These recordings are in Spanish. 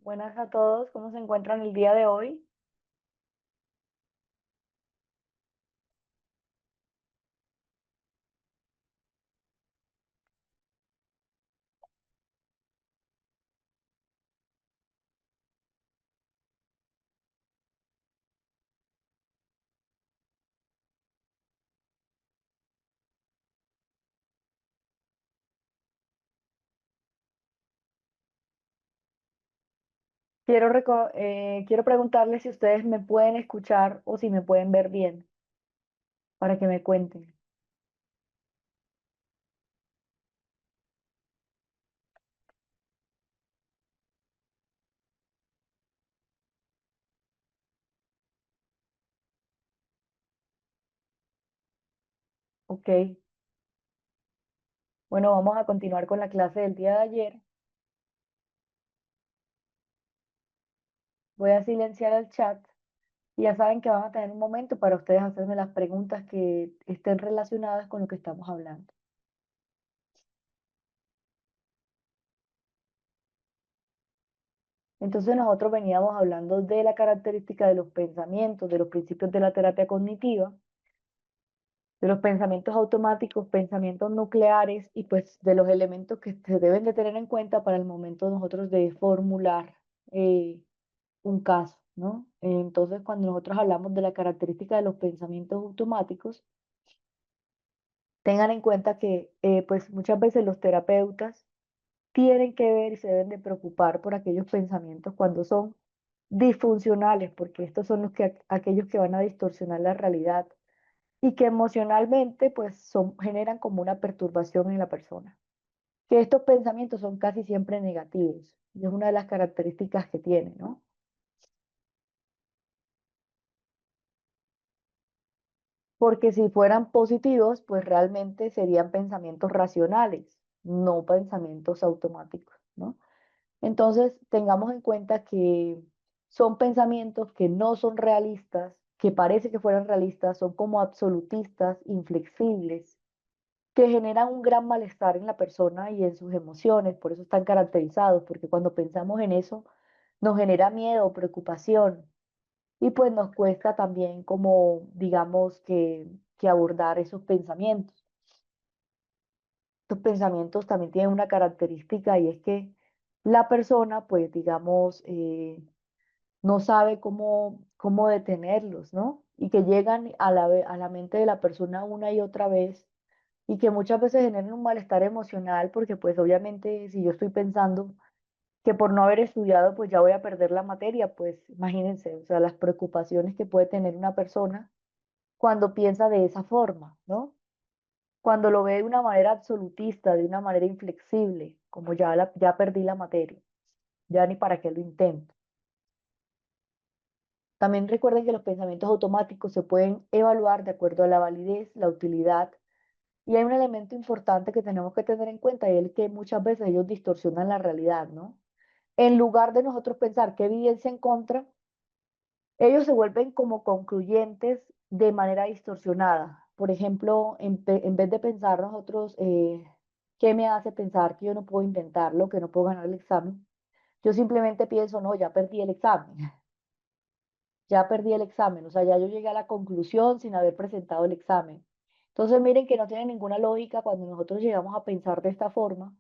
Buenas a todos, ¿cómo se encuentran el día de hoy? Quiero preguntarles si ustedes me pueden escuchar o si me pueden ver bien, para que me cuenten. Ok, bueno, vamos a continuar con la clase del día de ayer. Voy a silenciar el chat y ya saben que van a tener un momento para ustedes hacerme las preguntas que estén relacionadas con lo que estamos hablando. Entonces nosotros veníamos hablando de la característica de los pensamientos, de los principios de la terapia cognitiva, de los pensamientos automáticos, pensamientos nucleares y pues de los elementos que se deben de tener en cuenta para el momento nosotros de formular eh, un caso, ¿no? Entonces, cuando nosotros hablamos de la característica de los pensamientos automáticos, tengan en cuenta que pues muchas veces los terapeutas tienen que ver y se deben de preocupar por aquellos pensamientos cuando son disfuncionales, porque estos son aquellos que van a distorsionar la realidad y que emocionalmente pues generan como una perturbación en la persona. Que estos pensamientos son casi siempre negativos y es una de las características que tiene, ¿no? Porque si fueran positivos, pues realmente serían pensamientos racionales, no pensamientos automáticos, ¿no? Entonces, tengamos en cuenta que son pensamientos que no son realistas, que parece que fueran realistas, son como absolutistas, inflexibles, que generan un gran malestar en la persona y en sus emociones, por eso están caracterizados, porque cuando pensamos en eso nos genera miedo, preocupación y pues nos cuesta también como, digamos, que abordar esos pensamientos. Estos pensamientos también tienen una característica y es que la persona, pues, digamos, no sabe cómo detenerlos, ¿no? Y que llegan a la mente de la persona una y otra vez y que muchas veces generan un malestar emocional porque pues obviamente si yo estoy pensando que por no haber estudiado pues ya voy a perder la materia, pues imagínense, o sea, las preocupaciones que puede tener una persona cuando piensa de esa forma, ¿no? Cuando lo ve de una manera absolutista, de una manera inflexible, como ya perdí la materia, ya ni para qué lo intento. También recuerden que los pensamientos automáticos se pueden evaluar de acuerdo a la validez, la utilidad. Y hay un elemento importante que tenemos que tener en cuenta y es el que muchas veces ellos distorsionan la realidad, ¿no? En lugar de nosotros pensar qué evidencia en contra, ellos se vuelven como concluyentes de manera distorsionada. Por ejemplo, en vez de pensar nosotros, ¿qué me hace pensar que yo no puedo intentarlo, que no puedo ganar el examen? Yo simplemente pienso, no, ya perdí el examen, ya perdí el examen, o sea, ya yo llegué a la conclusión sin haber presentado el examen. Entonces, miren que no tiene ninguna lógica cuando nosotros llegamos a pensar de esta forma.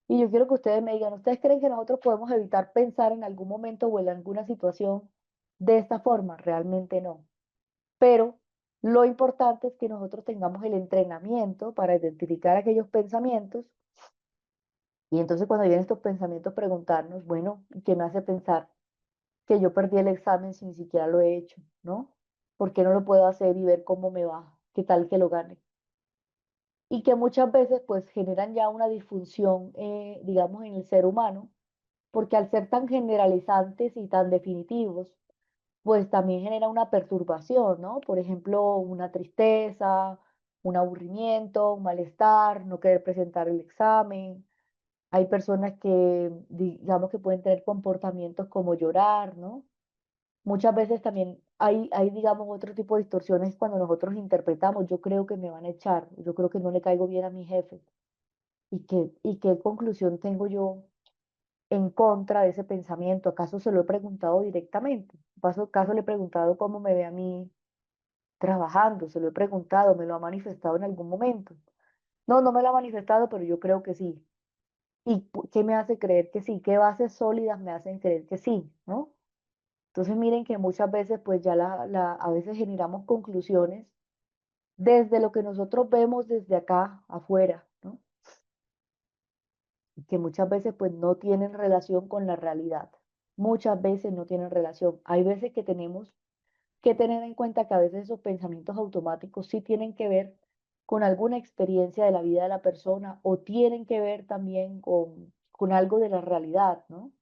Y yo quiero que ustedes me digan, ¿ustedes creen que nosotros podemos evitar pensar en algún momento o en alguna situación de esta forma? Realmente no. Pero lo importante es que nosotros tengamos el entrenamiento para identificar aquellos pensamientos y entonces cuando vienen estos pensamientos preguntarnos, bueno, ¿qué me hace pensar que yo perdí el examen si ni siquiera lo he hecho, ¿no? ¿Por qué no lo puedo hacer y ver cómo me va? ¿Qué tal que lo gane? Y que muchas veces pues generan ya una disfunción, digamos, en el ser humano, porque al ser tan generalizantes y tan definitivos, pues también genera una perturbación, ¿no? Por ejemplo, una tristeza, un aburrimiento, un malestar, no querer presentar el examen. Hay personas que, digamos, que pueden tener comportamientos como llorar, ¿no? Muchas veces también hay, digamos, otro tipo de distorsiones cuando nosotros interpretamos, yo creo que me van a echar, yo creo que no le caigo bien a mi jefe. ¿Y qué conclusión tengo yo en contra de ese pensamiento? ¿Acaso se lo he preguntado directamente? ¿Acaso le he preguntado cómo me ve a mí trabajando? Se lo he preguntado, me lo ha manifestado en algún momento. No, no me lo ha manifestado, pero yo creo que sí. ¿Y qué me hace creer que sí? ¿Qué bases sólidas me hacen creer que sí? ¿No? Entonces miren que muchas veces pues ya a veces generamos conclusiones desde lo que nosotros vemos desde acá afuera, ¿no? Que muchas veces pues no tienen relación con la realidad. Muchas veces no tienen relación. Hay veces que tenemos que tener en cuenta que a veces esos pensamientos automáticos sí tienen que ver con alguna experiencia de la vida de la persona o tienen que ver también con algo de la realidad, ¿no?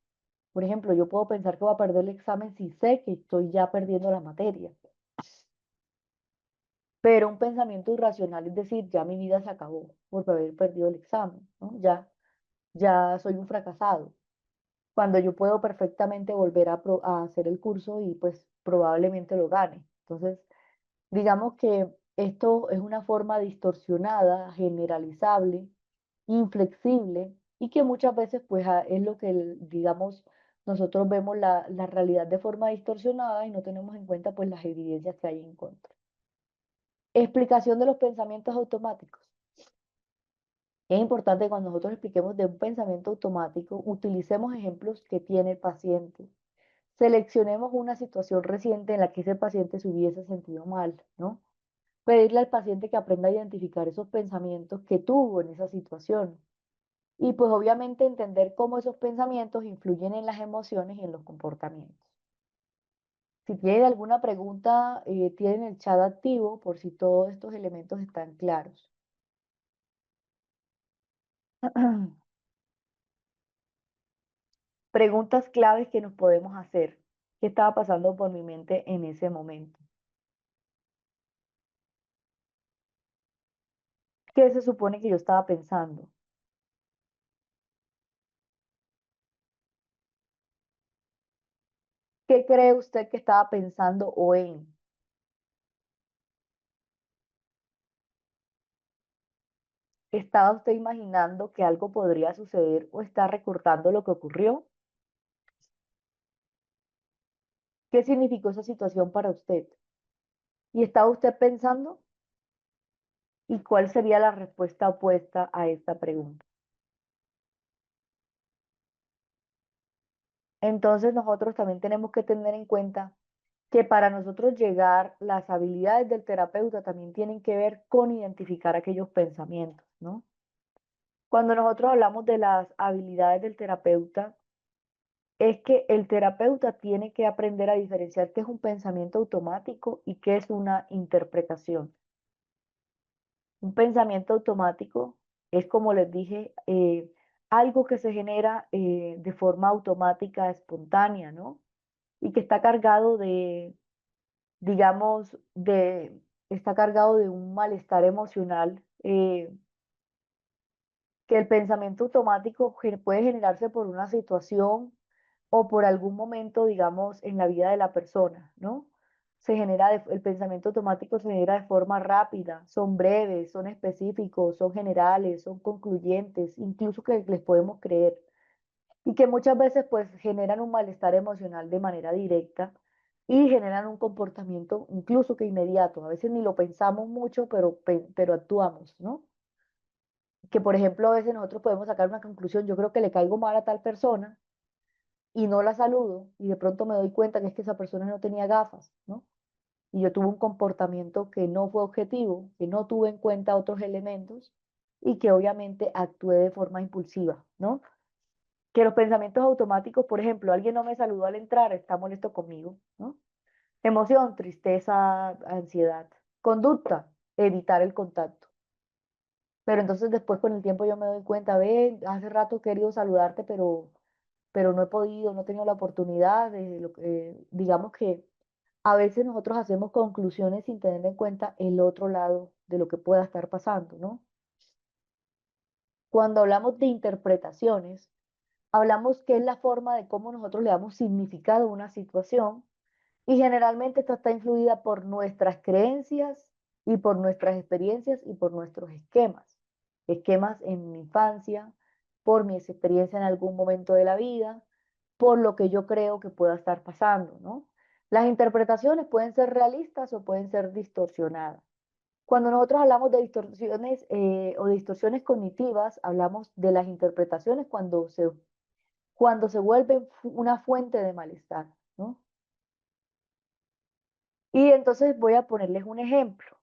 Por ejemplo, yo puedo pensar que voy a perder el examen si sé que estoy ya perdiendo la materia, pero un pensamiento irracional es decir, ya mi vida se acabó por haber perdido el examen, ¿no? Ya soy un fracasado, cuando yo puedo perfectamente volver a hacer el curso y pues probablemente lo gane. Entonces, digamos que esto es una forma distorsionada, generalizable, inflexible y que muchas veces pues es lo que, digamos, nosotros vemos la realidad de forma distorsionada y no tenemos en cuenta pues las evidencias que hay en contra. Explicación de los pensamientos automáticos. Es importante que cuando nosotros expliquemos de un pensamiento automático, utilicemos ejemplos que tiene el paciente. Seleccionemos una situación reciente en la que ese paciente se hubiese sentido mal, ¿no? Pedirle al paciente que aprenda a identificar esos pensamientos que tuvo en esa situación. Y pues obviamente entender cómo esos pensamientos influyen en las emociones y en los comportamientos. Si tienen alguna pregunta, tienen el chat activo por si todos estos elementos están claros. Preguntas claves que nos podemos hacer. ¿Qué estaba pasando por mi mente en ese momento? ¿Qué se supone que yo estaba pensando? ¿Qué cree usted que estaba pensando o en? ¿Estaba usted imaginando que algo podría suceder o está recordando lo que ocurrió? ¿Qué significó esa situación para usted? ¿Y estaba usted pensando? ¿Y cuál sería la respuesta opuesta a esta pregunta? Entonces nosotros también tenemos que tener en cuenta que para nosotros llegar, las habilidades del terapeuta también tienen que ver con identificar aquellos pensamientos, ¿no? Cuando nosotros hablamos de las habilidades del terapeuta, es que el terapeuta tiene que aprender a diferenciar qué es un pensamiento automático y qué es una interpretación. Un pensamiento automático es, como les dije, algo que se genera de forma automática, espontánea, ¿no? Y que está cargado de, digamos, está cargado de un malestar emocional, que el pensamiento automático puede generarse por una situación o por algún momento, digamos, en la vida de la persona, ¿no? El pensamiento automático se genera de forma rápida, son breves, son específicos, son generales, son concluyentes, incluso que les podemos creer y que muchas veces pues generan un malestar emocional de manera directa y generan un comportamiento incluso que inmediato. A veces ni lo pensamos mucho, pero actuamos, ¿no? Que por ejemplo a veces nosotros podemos sacar una conclusión, yo creo que le caigo mal a tal persona y no la saludo y de pronto me doy cuenta que es que esa persona no tenía gafas, ¿no? Y yo tuve un comportamiento que no fue objetivo, que no tuve en cuenta otros elementos y que obviamente actué de forma impulsiva, ¿no? Que los pensamientos automáticos, por ejemplo, alguien no me saludó al entrar, está molesto conmigo, ¿no? Emoción, tristeza, ansiedad. Conducta, evitar el contacto. Pero entonces después con el tiempo yo me doy cuenta, ve, hace rato he querido saludarte, pero no he podido, no he tenido la oportunidad de digamos que a veces nosotros hacemos conclusiones sin tener en cuenta el otro lado de lo que pueda estar pasando, ¿no? Cuando hablamos de interpretaciones, hablamos que es la forma de cómo nosotros le damos significado a una situación y generalmente esta está influida por nuestras creencias y por nuestras experiencias y por nuestros esquemas. Esquemas en infancia, por mi experiencia en algún momento de la vida, por lo que yo creo que pueda estar pasando, ¿no? Las interpretaciones pueden ser realistas o pueden ser distorsionadas. Cuando nosotros hablamos de distorsiones o distorsiones cognitivas, hablamos de las interpretaciones cuando se vuelven una fuente de malestar, ¿no? Y entonces voy a ponerles un ejemplo.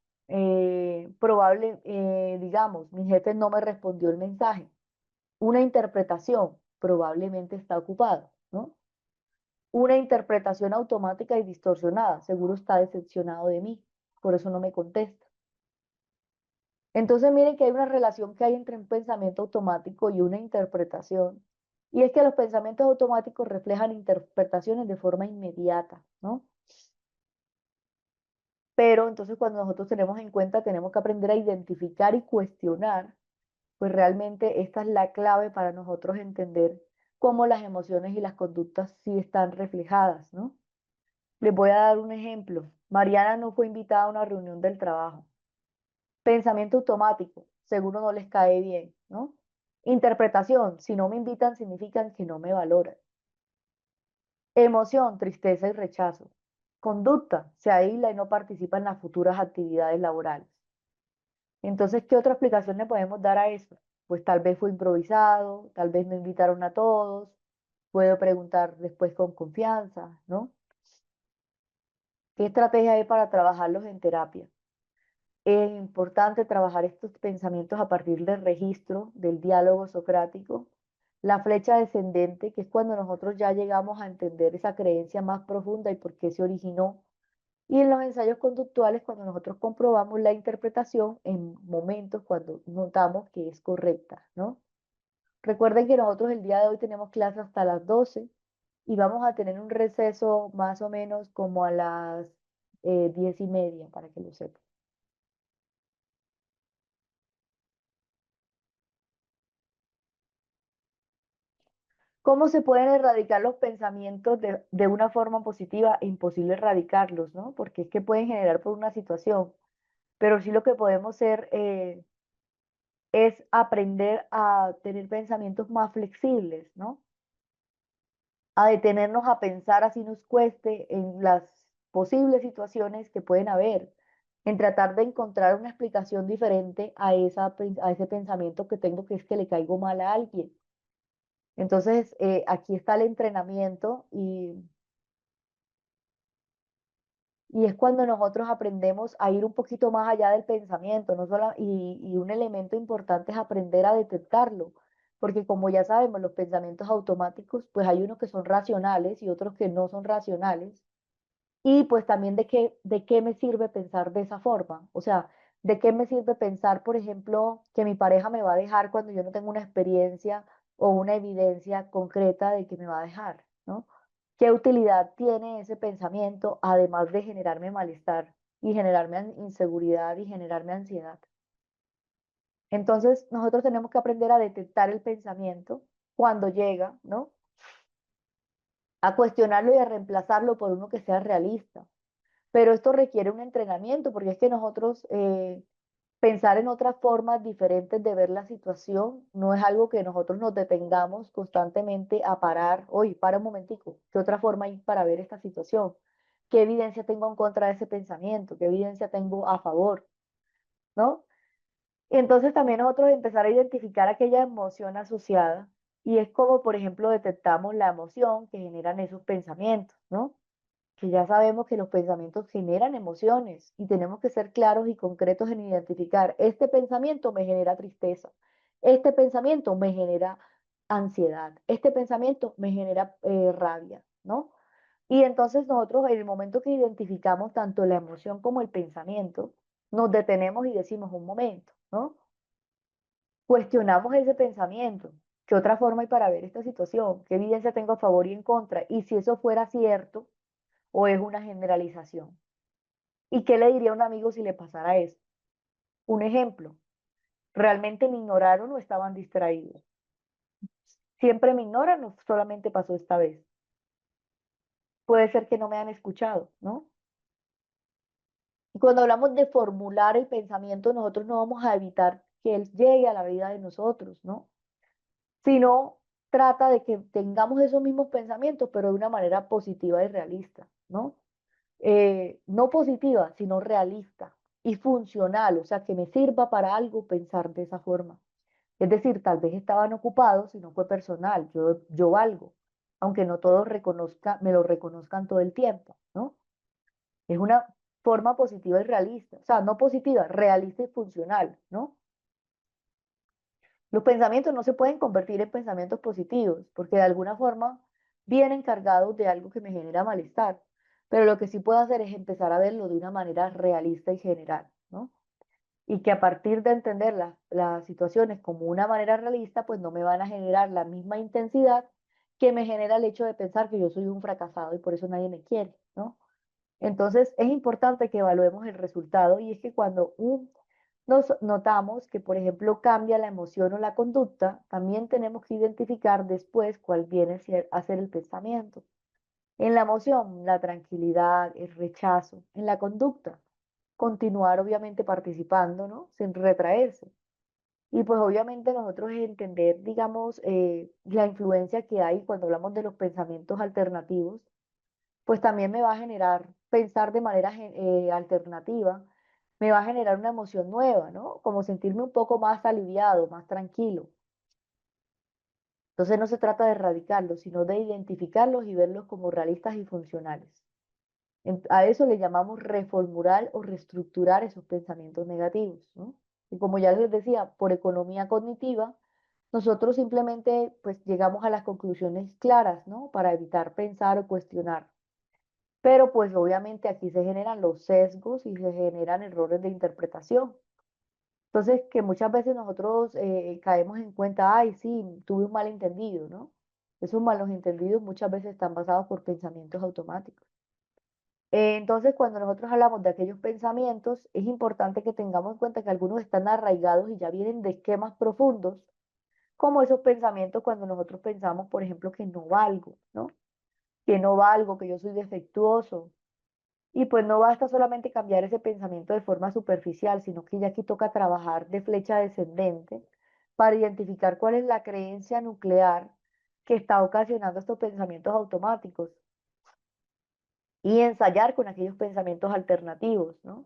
Digamos, mi jefe no me respondió el mensaje. Una interpretación, probablemente está ocupado, ¿no? Una interpretación automática y distorsionada, seguro está decepcionado de mí, por eso no me contesta. Entonces miren que hay una relación que hay entre un pensamiento automático y una interpretación. Y es que los pensamientos automáticos reflejan interpretaciones de forma inmediata, ¿no? Pero entonces cuando nosotros tenemos en cuenta, tenemos que aprender a identificar y cuestionar, pues realmente esta es la clave para nosotros entender cómo las emociones y las conductas sí están reflejadas, ¿no? Les voy a dar un ejemplo. Mariana no fue invitada a una reunión del trabajo. Pensamiento automático, seguro no les cae bien, ¿no? Interpretación, si no me invitan significan que no me valoran. Emoción, tristeza y rechazo. Conducta, se aísla y no participa en las futuras actividades laborales. Entonces, ¿qué otra explicación le podemos dar a eso? Pues tal vez fue improvisado, tal vez no invitaron a todos, puedo preguntar después con confianza, ¿no? ¿Qué estrategia hay para trabajarlos en terapia? Es importante trabajar estos pensamientos a partir del registro, del diálogo socrático, la flecha descendente, que es cuando nosotros ya llegamos a entender esa creencia más profunda y por qué se originó, y en los ensayos conductuales, cuando nosotros comprobamos la interpretación en momentos cuando notamos que es correcta, ¿no? Recuerden que nosotros el día de hoy tenemos clase hasta las 12 y vamos a tener un receso más o menos como a las 10:30, para que lo sepan. ¿Cómo se pueden erradicar los pensamientos de una forma positiva? Imposible erradicarlos, ¿no? Porque es que pueden generar por una situación, pero sí lo que podemos hacer es aprender a tener pensamientos más flexibles, ¿no? A detenernos a pensar así nos cueste en las posibles situaciones que pueden haber, en tratar de encontrar una explicación diferente a ese pensamiento que tengo que es que le caigo mal a alguien. Entonces, aquí está el entrenamiento y es cuando nosotros aprendemos a ir un poquito más allá del pensamiento, no solo, y un elemento importante es aprender a detectarlo, porque como ya sabemos, los pensamientos automáticos, pues hay unos que son racionales y otros que no son racionales, y pues también de qué me sirve pensar de esa forma, o sea, de qué me sirve pensar, por ejemplo, que mi pareja me va a dejar cuando yo no tengo una experiencia o una evidencia concreta de que me va a dejar, ¿no? ¿Qué utilidad tiene ese pensamiento además de generarme malestar y generarme inseguridad y generarme ansiedad? Entonces, nosotros tenemos que aprender a detectar el pensamiento cuando llega, ¿no? A cuestionarlo y a reemplazarlo por uno que sea realista. Pero esto requiere un entrenamiento porque es que nosotros pensar en otras formas diferentes de ver la situación no es algo que nosotros nos detengamos constantemente a parar. Oye, para un momentico, ¿qué otra forma hay para ver esta situación? ¿Qué evidencia tengo en contra de ese pensamiento? ¿Qué evidencia tengo a favor? ¿No? Y entonces también nosotros empezar a identificar aquella emoción asociada y es como, por ejemplo, detectamos la emoción que generan esos pensamientos, ¿no? Que ya sabemos que los pensamientos generan emociones y tenemos que ser claros y concretos en identificar, este pensamiento me genera tristeza, este pensamiento me genera ansiedad, este pensamiento me genera rabia, ¿no? Y entonces nosotros en el momento que identificamos tanto la emoción como el pensamiento, nos detenemos y decimos un momento, ¿no? Cuestionamos ese pensamiento. ¿Qué otra forma hay para ver esta situación? ¿Qué evidencia tengo a favor y en contra? Y si eso fuera cierto, o es una generalización. ¿Y qué le diría a un amigo si le pasara eso? Un ejemplo, ¿realmente me ignoraron o estaban distraídos? Siempre me ignoran o solamente pasó esta vez. Puede ser que no me han escuchado, ¿no? Y cuando hablamos de formular el pensamiento, nosotros no vamos a evitar que él llegue a la vida de nosotros, ¿no? sino trata de que tengamos esos mismos pensamientos, pero de una manera positiva y realista, ¿no? No positiva, sino realista y funcional, o sea, que me sirva para algo pensar de esa forma. Es decir, tal vez estaban ocupados y no fue personal, yo valgo, aunque no todos me lo reconozcan todo el tiempo, ¿no? Es una forma positiva y realista, o sea, no positiva, realista y funcional, ¿no? Los pensamientos no se pueden convertir en pensamientos positivos, porque de alguna forma vienen cargados de algo que me genera malestar, pero lo que sí puedo hacer es empezar a verlo de una manera realista y general, ¿no? Y que a partir de entender las situaciones como una manera realista, pues no me van a generar la misma intensidad que me genera el hecho de pensar que yo soy un fracasado y por eso nadie me quiere, ¿no? Entonces es importante que evaluemos el resultado y es que cuando nos notamos que, por ejemplo, cambia la emoción o la conducta, también tenemos que identificar después cuál viene a ser el pensamiento. En la emoción, la tranquilidad, el rechazo. En la conducta, continuar obviamente participando, ¿no? Sin retraerse. Y pues obviamente nosotros entender, digamos, la influencia que hay cuando hablamos de los pensamientos alternativos, pues también me va a generar pensar de manera alternativa, me va a generar una emoción nueva, ¿no? Como sentirme un poco más aliviado, más tranquilo. Entonces no se trata de erradicarlos, sino de identificarlos y verlos como realistas y funcionales. A eso le llamamos reformular o reestructurar esos pensamientos negativos, ¿no? Y como ya les decía, por economía cognitiva, nosotros simplemente pues llegamos a las conclusiones claras, ¿no? Para evitar pensar o cuestionar. Pero pues obviamente aquí se generan los sesgos y se generan errores de interpretación. Entonces, que muchas veces nosotros caemos en cuenta, ay, sí, tuve un malentendido, ¿no? Esos malos entendidos muchas veces están basados por pensamientos automáticos. Entonces, cuando nosotros hablamos de aquellos pensamientos, es importante que tengamos en cuenta que algunos están arraigados y ya vienen de esquemas profundos, como esos pensamientos cuando nosotros pensamos, por ejemplo, que no valgo, ¿no? Que no valgo, que yo soy defectuoso. Y pues no basta solamente cambiar ese pensamiento de forma superficial, sino que ya aquí toca trabajar de flecha descendente para identificar cuál es la creencia nuclear que está ocasionando estos pensamientos automáticos y ensayar con aquellos pensamientos alternativos, ¿no?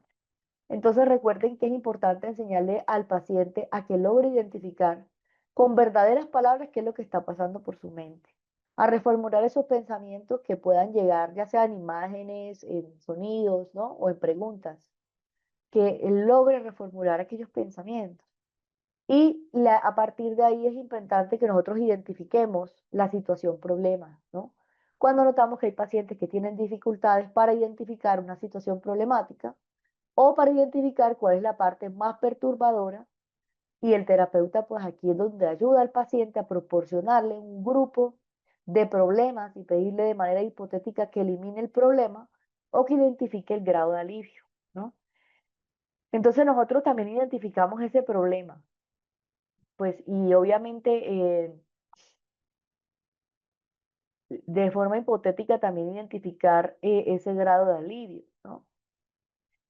Entonces recuerden que es importante enseñarle al paciente a que logre identificar con verdaderas palabras qué es lo que está pasando por su mente, a reformular esos pensamientos que puedan llegar, ya sea en imágenes, en sonidos, ¿no? O en preguntas, que él logre reformular aquellos pensamientos. Y a partir de ahí es importante que nosotros identifiquemos la situación problema, ¿no? Cuando notamos que hay pacientes que tienen dificultades para identificar una situación problemática, o para identificar cuál es la parte más perturbadora y el terapeuta pues aquí es donde ayuda al paciente a proporcionarle un grupo de problemas y pedirle de manera hipotética que elimine el problema o que identifique el grado de alivio, ¿no? Entonces nosotros también identificamos ese problema, pues y obviamente de forma hipotética también identificar ese grado de alivio, ¿no?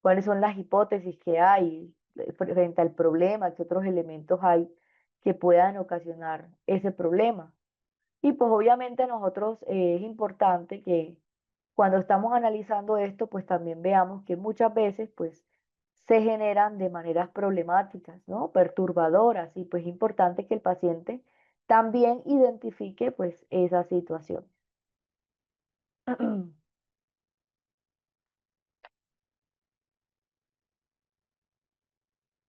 Cuáles son las hipótesis que hay frente al problema, qué otros elementos hay que puedan ocasionar ese problema. Y pues obviamente nosotros es importante que cuando estamos analizando esto, pues también veamos que muchas veces pues se generan de maneras problemáticas, ¿no? Perturbadoras y pues es importante que el paciente también identifique pues esa situación.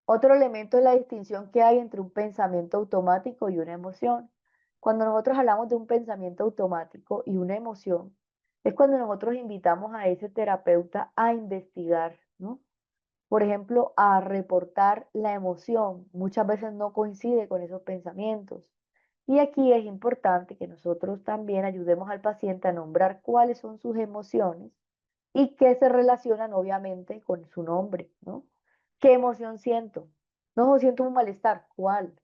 Otro elemento es la distinción que hay entre un pensamiento automático y una emoción. Cuando nosotros hablamos de un pensamiento automático y una emoción, es cuando nosotros invitamos a ese terapeuta a investigar, ¿no? Por ejemplo, a reportar la emoción. Muchas veces no coincide con esos pensamientos. Y aquí es importante que nosotros también ayudemos al paciente a nombrar cuáles son sus emociones y que se relacionan obviamente con su nombre, ¿no? ¿Qué emoción siento? No, siento un malestar. ¿Cuál?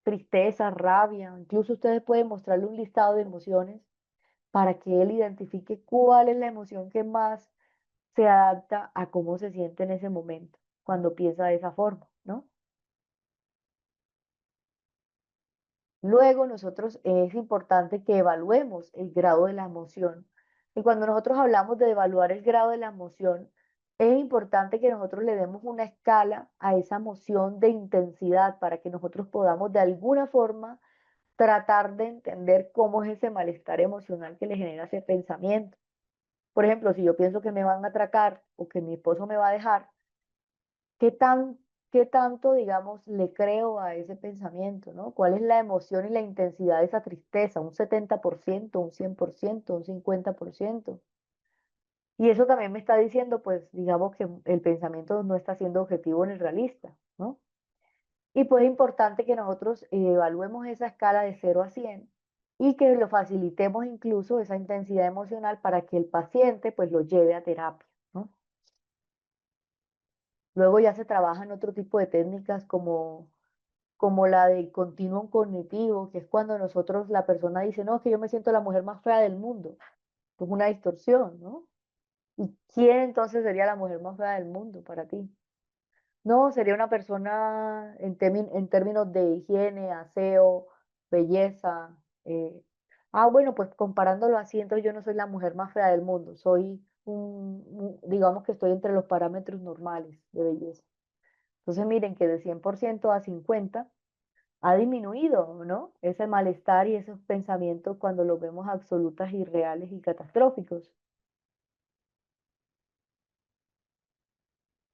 Tristeza, rabia. Incluso ustedes pueden mostrarle un listado de emociones para que él identifique cuál es la emoción que más se adapta a cómo se siente en ese momento, cuando piensa de esa forma, ¿no? Luego nosotros es importante que evaluemos el grado de la emoción. Y cuando nosotros hablamos de evaluar el grado de la emoción, es importante que nosotros le demos una escala a esa emoción de intensidad para que nosotros podamos de alguna forma tratar de entender cómo es ese malestar emocional que le genera ese pensamiento. Por ejemplo, si yo pienso que me van a atracar o que mi esposo me va a dejar, ¿qué tan, qué tanto, digamos, le creo a ese pensamiento, ¿no? ¿Cuál es la emoción y la intensidad de esa tristeza? ¿Un 70%, un 100%, un 50%? Y eso también me está diciendo, pues, digamos que el pensamiento no está siendo objetivo ni realista, ¿no? Y pues es importante que nosotros evaluemos esa escala de 0 a 100 y que lo facilitemos incluso esa intensidad emocional para que el paciente pues lo lleve a terapia, ¿no? Luego ya se trabaja en otro tipo de técnicas como la del continuum cognitivo, que es cuando nosotros, la persona dice, no, es que yo me siento la mujer más fea del mundo. Es una distorsión, ¿no? ¿Y quién entonces sería la mujer más fea del mundo para ti? No, sería una persona en términos de higiene, aseo, belleza. Bueno, pues comparándolo así, entonces yo no soy la mujer más fea del mundo, soy digamos que estoy entre los parámetros normales de belleza. Entonces miren que de 100% a 50 ha disminuido, ¿no? Ese malestar y esos pensamientos cuando los vemos absolutas, irreales y catastróficos.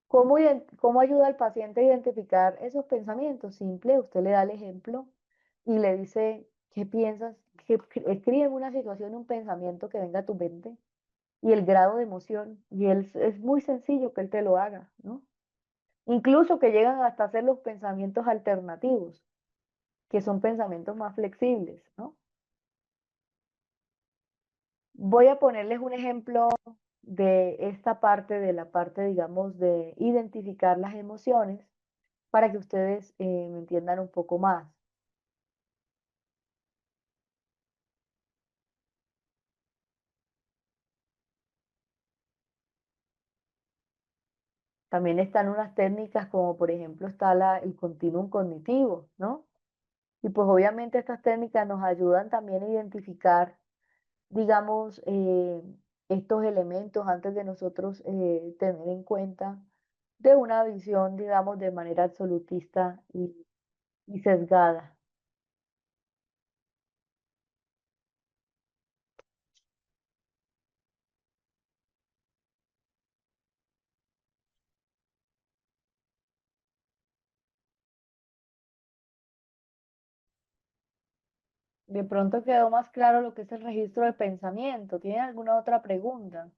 ¿Cómo ayuda al paciente a identificar esos pensamientos? Simple, usted le da el ejemplo y le dice, ¿qué piensas? Escribe en una situación un pensamiento que venga a tu mente y el grado de emoción. Y él, es muy sencillo que él te lo haga, ¿no? Incluso que llegan hasta hacer los pensamientos alternativos, que son pensamientos más flexibles, ¿no? Voy a ponerles un ejemplo de esta parte, de la parte, digamos, de identificar las emociones para que ustedes me entiendan un poco más. También están unas técnicas como por ejemplo está el continuum cognitivo, ¿no? Y pues obviamente estas técnicas nos ayudan también a identificar, digamos, estos elementos antes de nosotros tener en cuenta de una visión, digamos, de manera absolutista y sesgada. De pronto quedó más claro lo que es el registro de pensamiento. ¿Tienen alguna otra pregunta?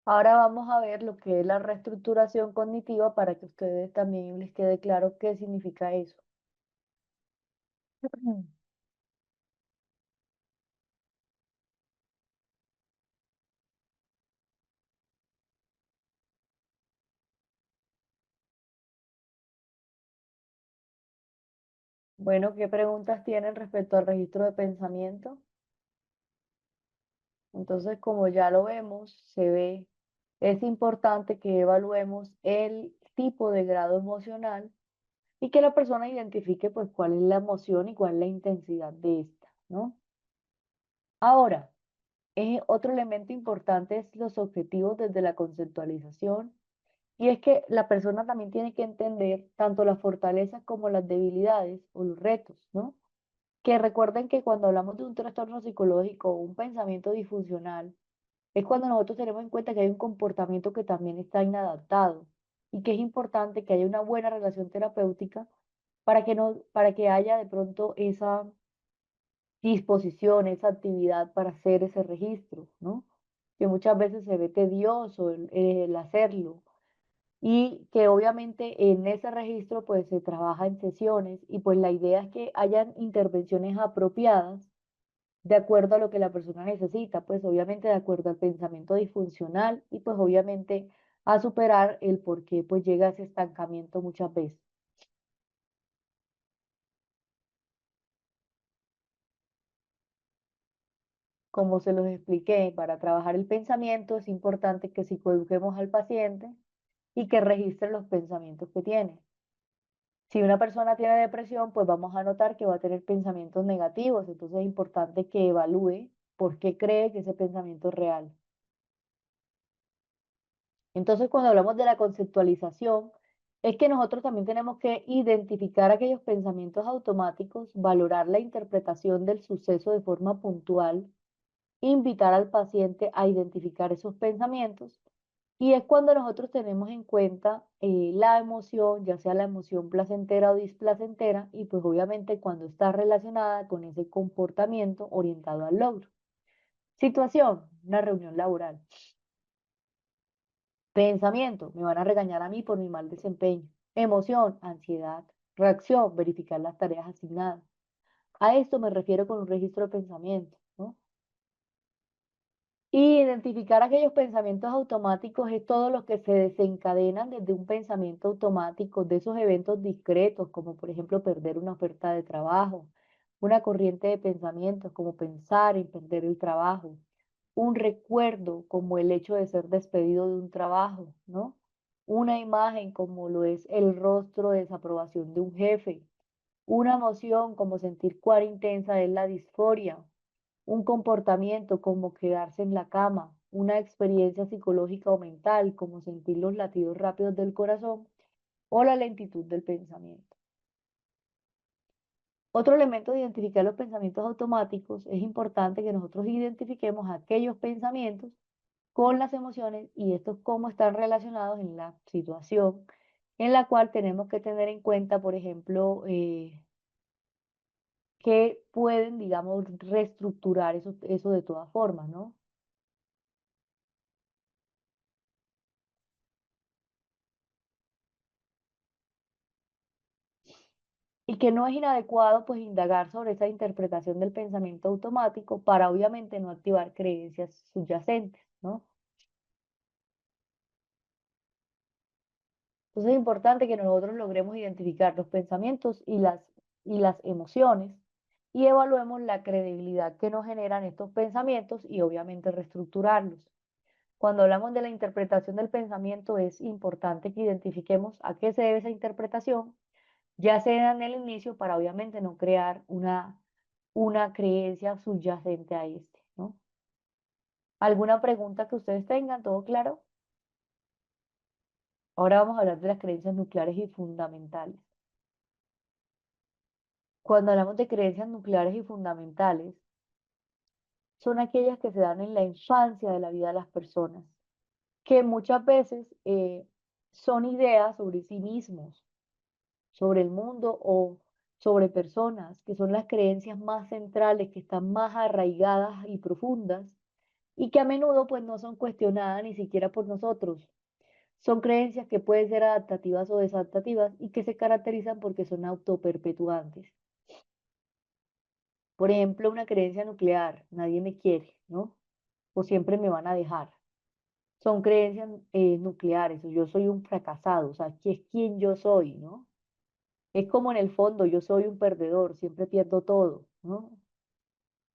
Ahora vamos a ver lo que es la reestructuración cognitiva para que a ustedes también les quede claro qué significa eso. Bueno, ¿qué preguntas tienen respecto al registro de pensamiento? Entonces, como ya lo vemos, se ve, es importante que evaluemos el tipo de grado emocional y que la persona identifique pues cuál es la emoción y cuál es la intensidad de esta, ¿no? Ahora, otro elemento importante es los objetivos desde la conceptualización. Y es que la persona también tiene que entender tanto las fortalezas como las debilidades o los retos, ¿no? Que recuerden que cuando hablamos de un trastorno psicológico o un pensamiento disfuncional, es cuando nosotros tenemos en cuenta que hay un comportamiento que también está inadaptado y que es importante que haya una buena relación terapéutica para que, no, para que haya de pronto esa disposición, esa actividad para hacer ese registro, ¿no? Que muchas veces se ve tedioso el hacerlo y que obviamente en ese registro pues se trabaja en sesiones y pues la idea es que hayan intervenciones apropiadas de acuerdo a lo que la persona necesita, pues obviamente de acuerdo al pensamiento disfuncional y pues obviamente a superar el por qué pues llega a ese estancamiento muchas veces. Como se los expliqué, para trabajar el pensamiento es importante que psicoeduquemos al paciente y que registre los pensamientos que tiene. Si una persona tiene depresión, pues vamos a notar que va a tener pensamientos negativos, entonces es importante que evalúe por qué cree que ese pensamiento es real. Entonces, cuando hablamos de la conceptualización, es que nosotros también tenemos que identificar aquellos pensamientos automáticos, valorar la interpretación del suceso de forma puntual, invitar al paciente a identificar esos pensamientos y es cuando nosotros tenemos en cuenta la emoción, ya sea la emoción placentera o displacentera, y pues obviamente cuando está relacionada con ese comportamiento orientado al logro. Situación, una reunión laboral. Pensamiento, me van a regañar a mí por mi mal desempeño. Emoción, ansiedad. Reacción, verificar las tareas asignadas. A esto me refiero con un registro de pensamiento, ¿no? Y identificar aquellos pensamientos automáticos es todo lo que se desencadenan desde un pensamiento automático, de esos eventos discretos, como por ejemplo perder una oferta de trabajo, una corriente de pensamientos como pensar en perder el trabajo, un recuerdo como el hecho de ser despedido de un trabajo, ¿no? Una imagen como lo es el rostro de desaprobación de un jefe, una emoción como sentir cuán intensa es la disforia, un comportamiento como quedarse en la cama, una experiencia psicológica o mental como sentir los latidos rápidos del corazón o la lentitud del pensamiento. Otro elemento de identificar los pensamientos automáticos es importante que nosotros identifiquemos aquellos pensamientos con las emociones y estos cómo están relacionados en la situación en la cual tenemos que tener en cuenta, por ejemplo, que pueden, digamos, reestructurar eso de todas formas, ¿no? Y que no es inadecuado pues indagar sobre esa interpretación del pensamiento automático para obviamente no activar creencias subyacentes, ¿no? Entonces es importante que nosotros logremos identificar los pensamientos y las emociones y evaluemos la credibilidad que nos generan estos pensamientos y obviamente reestructurarlos. Cuando hablamos de la interpretación del pensamiento es importante que identifiquemos a qué se debe esa interpretación, ya sea en el inicio para obviamente no crear una creencia subyacente a este, ¿no? ¿Alguna pregunta que ustedes tengan? ¿Todo claro? Ahora vamos a hablar de las creencias nucleares y fundamentales. Cuando hablamos de creencias nucleares y fundamentales, son aquellas que se dan en la infancia de la vida de las personas, que muchas veces son ideas sobre sí mismos, sobre el mundo o sobre personas, que son las creencias más centrales, que están más arraigadas y profundas y que a menudo pues no son cuestionadas ni siquiera por nosotros. Son creencias que pueden ser adaptativas o desadaptativas y que se caracterizan porque son autoperpetuantes. Por ejemplo, una creencia nuclear, nadie me quiere, ¿no? O siempre me van a dejar. Son creencias nucleares, o yo soy un fracasado, o sea, ¿qué es quién yo soy, no? Es como en el fondo, yo soy un perdedor, siempre pierdo todo, ¿no?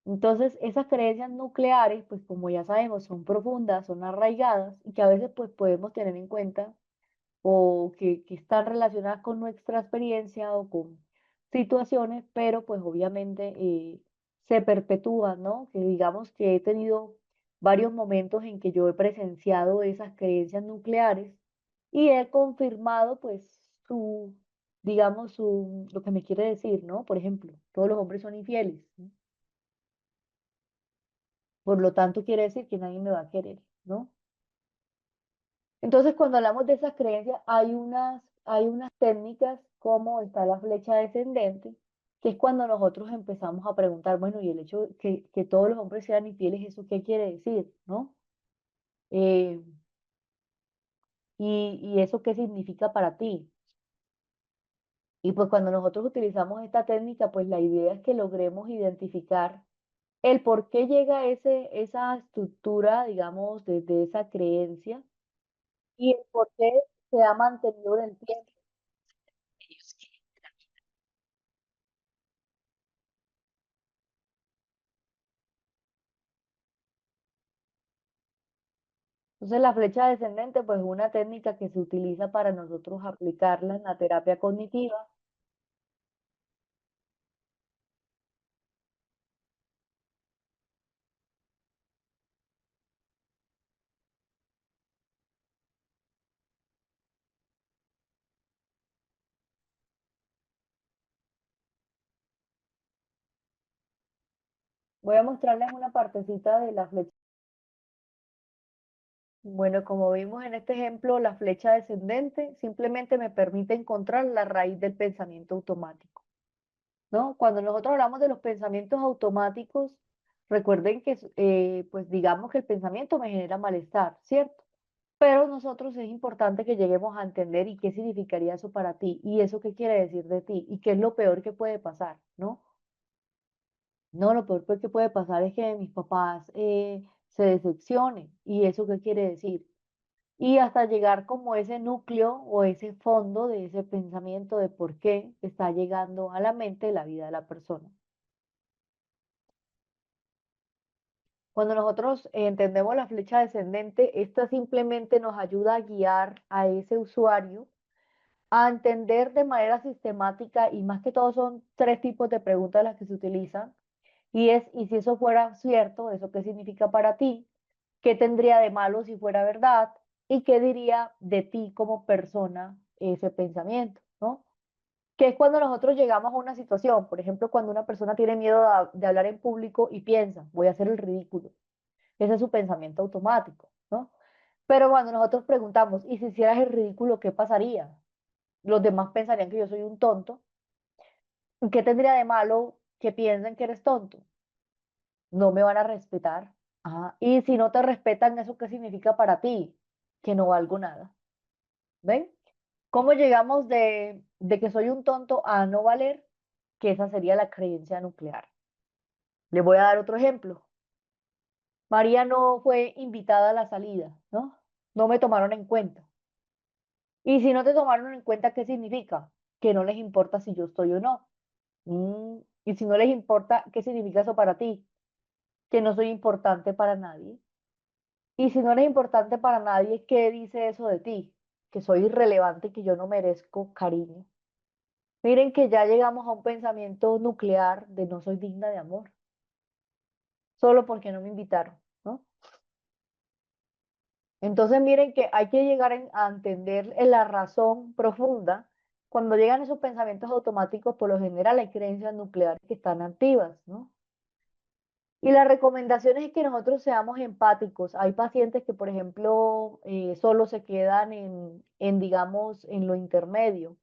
Entonces, esas creencias nucleares, pues como ya sabemos, son profundas, son arraigadas y que a veces pues podemos tener en cuenta o que están relacionadas con nuestra experiencia o con situaciones, pero pues obviamente se perpetúan, ¿no? Que digamos que he tenido varios momentos en que yo he presenciado esas creencias nucleares y he confirmado pues digamos, lo que me quiere decir, ¿no? Por ejemplo, todos los hombres son infieles, ¿no? Por lo tanto quiere decir que nadie me va a querer, ¿no? Entonces, cuando hablamos de esas creencias, hay unas técnicas como está la flecha descendente, que es cuando nosotros empezamos a preguntar, bueno, y el hecho que todos los hombres sean infieles, ¿eso qué quiere decir? ¿No? Eh, y eso qué significa para ti. Y pues cuando nosotros utilizamos esta técnica, pues la idea es que logremos identificar el por qué llega esa estructura, digamos, de esa creencia y el por qué se ha mantenido en el tiempo. Entonces, la flecha descendente, pues es una técnica que se utiliza para nosotros aplicarla en la terapia cognitiva. Voy a mostrarles una partecita de la flecha. Bueno, como vimos en este ejemplo, la flecha descendente simplemente me permite encontrar la raíz del pensamiento automático, ¿no? Cuando nosotros hablamos de los pensamientos automáticos, recuerden que, pues digamos que el pensamiento me genera malestar, ¿cierto? Pero nosotros es importante que lleguemos a entender y qué significaría eso para ti y eso qué quiere decir de ti y qué es lo peor que puede pasar, ¿no? No, lo peor pues, que puede pasar es que mis papás se decepcionen y eso qué quiere decir. Y hasta llegar como ese núcleo o ese fondo de ese pensamiento de por qué está llegando a la mente la vida de la persona. Cuando nosotros entendemos la flecha descendente, esta simplemente nos ayuda a guiar a ese usuario a entender de manera sistemática y más que todo son tres tipos de preguntas las que se utilizan y es, ¿y si eso fuera cierto? ¿Eso qué significa para ti? ¿Qué tendría de malo si fuera verdad? ¿Y qué diría de ti como persona ese pensamiento? ¿No? Que es cuando nosotros llegamos a una situación, por ejemplo, cuando una persona tiene miedo de hablar en público y piensa, voy a hacer el ridículo. Ese es su pensamiento automático, ¿no? Pero cuando nosotros preguntamos, ¿y si hicieras el ridículo, qué pasaría? Los demás pensarían que yo soy un tonto. ¿Qué tendría de malo que piensen que eres tonto? No me van a respetar. Ah, y si no te respetan, ¿eso qué significa para ti? Que no valgo nada. ¿Ven? ¿Cómo llegamos de que soy un tonto a no valer? Que esa sería la creencia nuclear. Les voy a dar otro ejemplo. María no fue invitada a la salida, ¿no? No me tomaron en cuenta. Y si no te tomaron en cuenta, ¿qué significa? Que no les importa si yo estoy o no. Y si no les importa, ¿qué significa eso para ti? Que no soy importante para nadie. Y si no eres importante para nadie, ¿qué dice eso de ti? Que soy irrelevante y que yo no merezco cariño. Miren que ya llegamos a un pensamiento nuclear de no soy digna de amor, solo porque no me invitaron, ¿no? Entonces miren que hay que llegar a entender en la razón profunda. Cuando llegan esos pensamientos automáticos, por lo general hay creencias nucleares que están activas, ¿no? Y la recomendación es que nosotros seamos empáticos. Hay pacientes que, por ejemplo, solo se quedan digamos, en lo intermedio.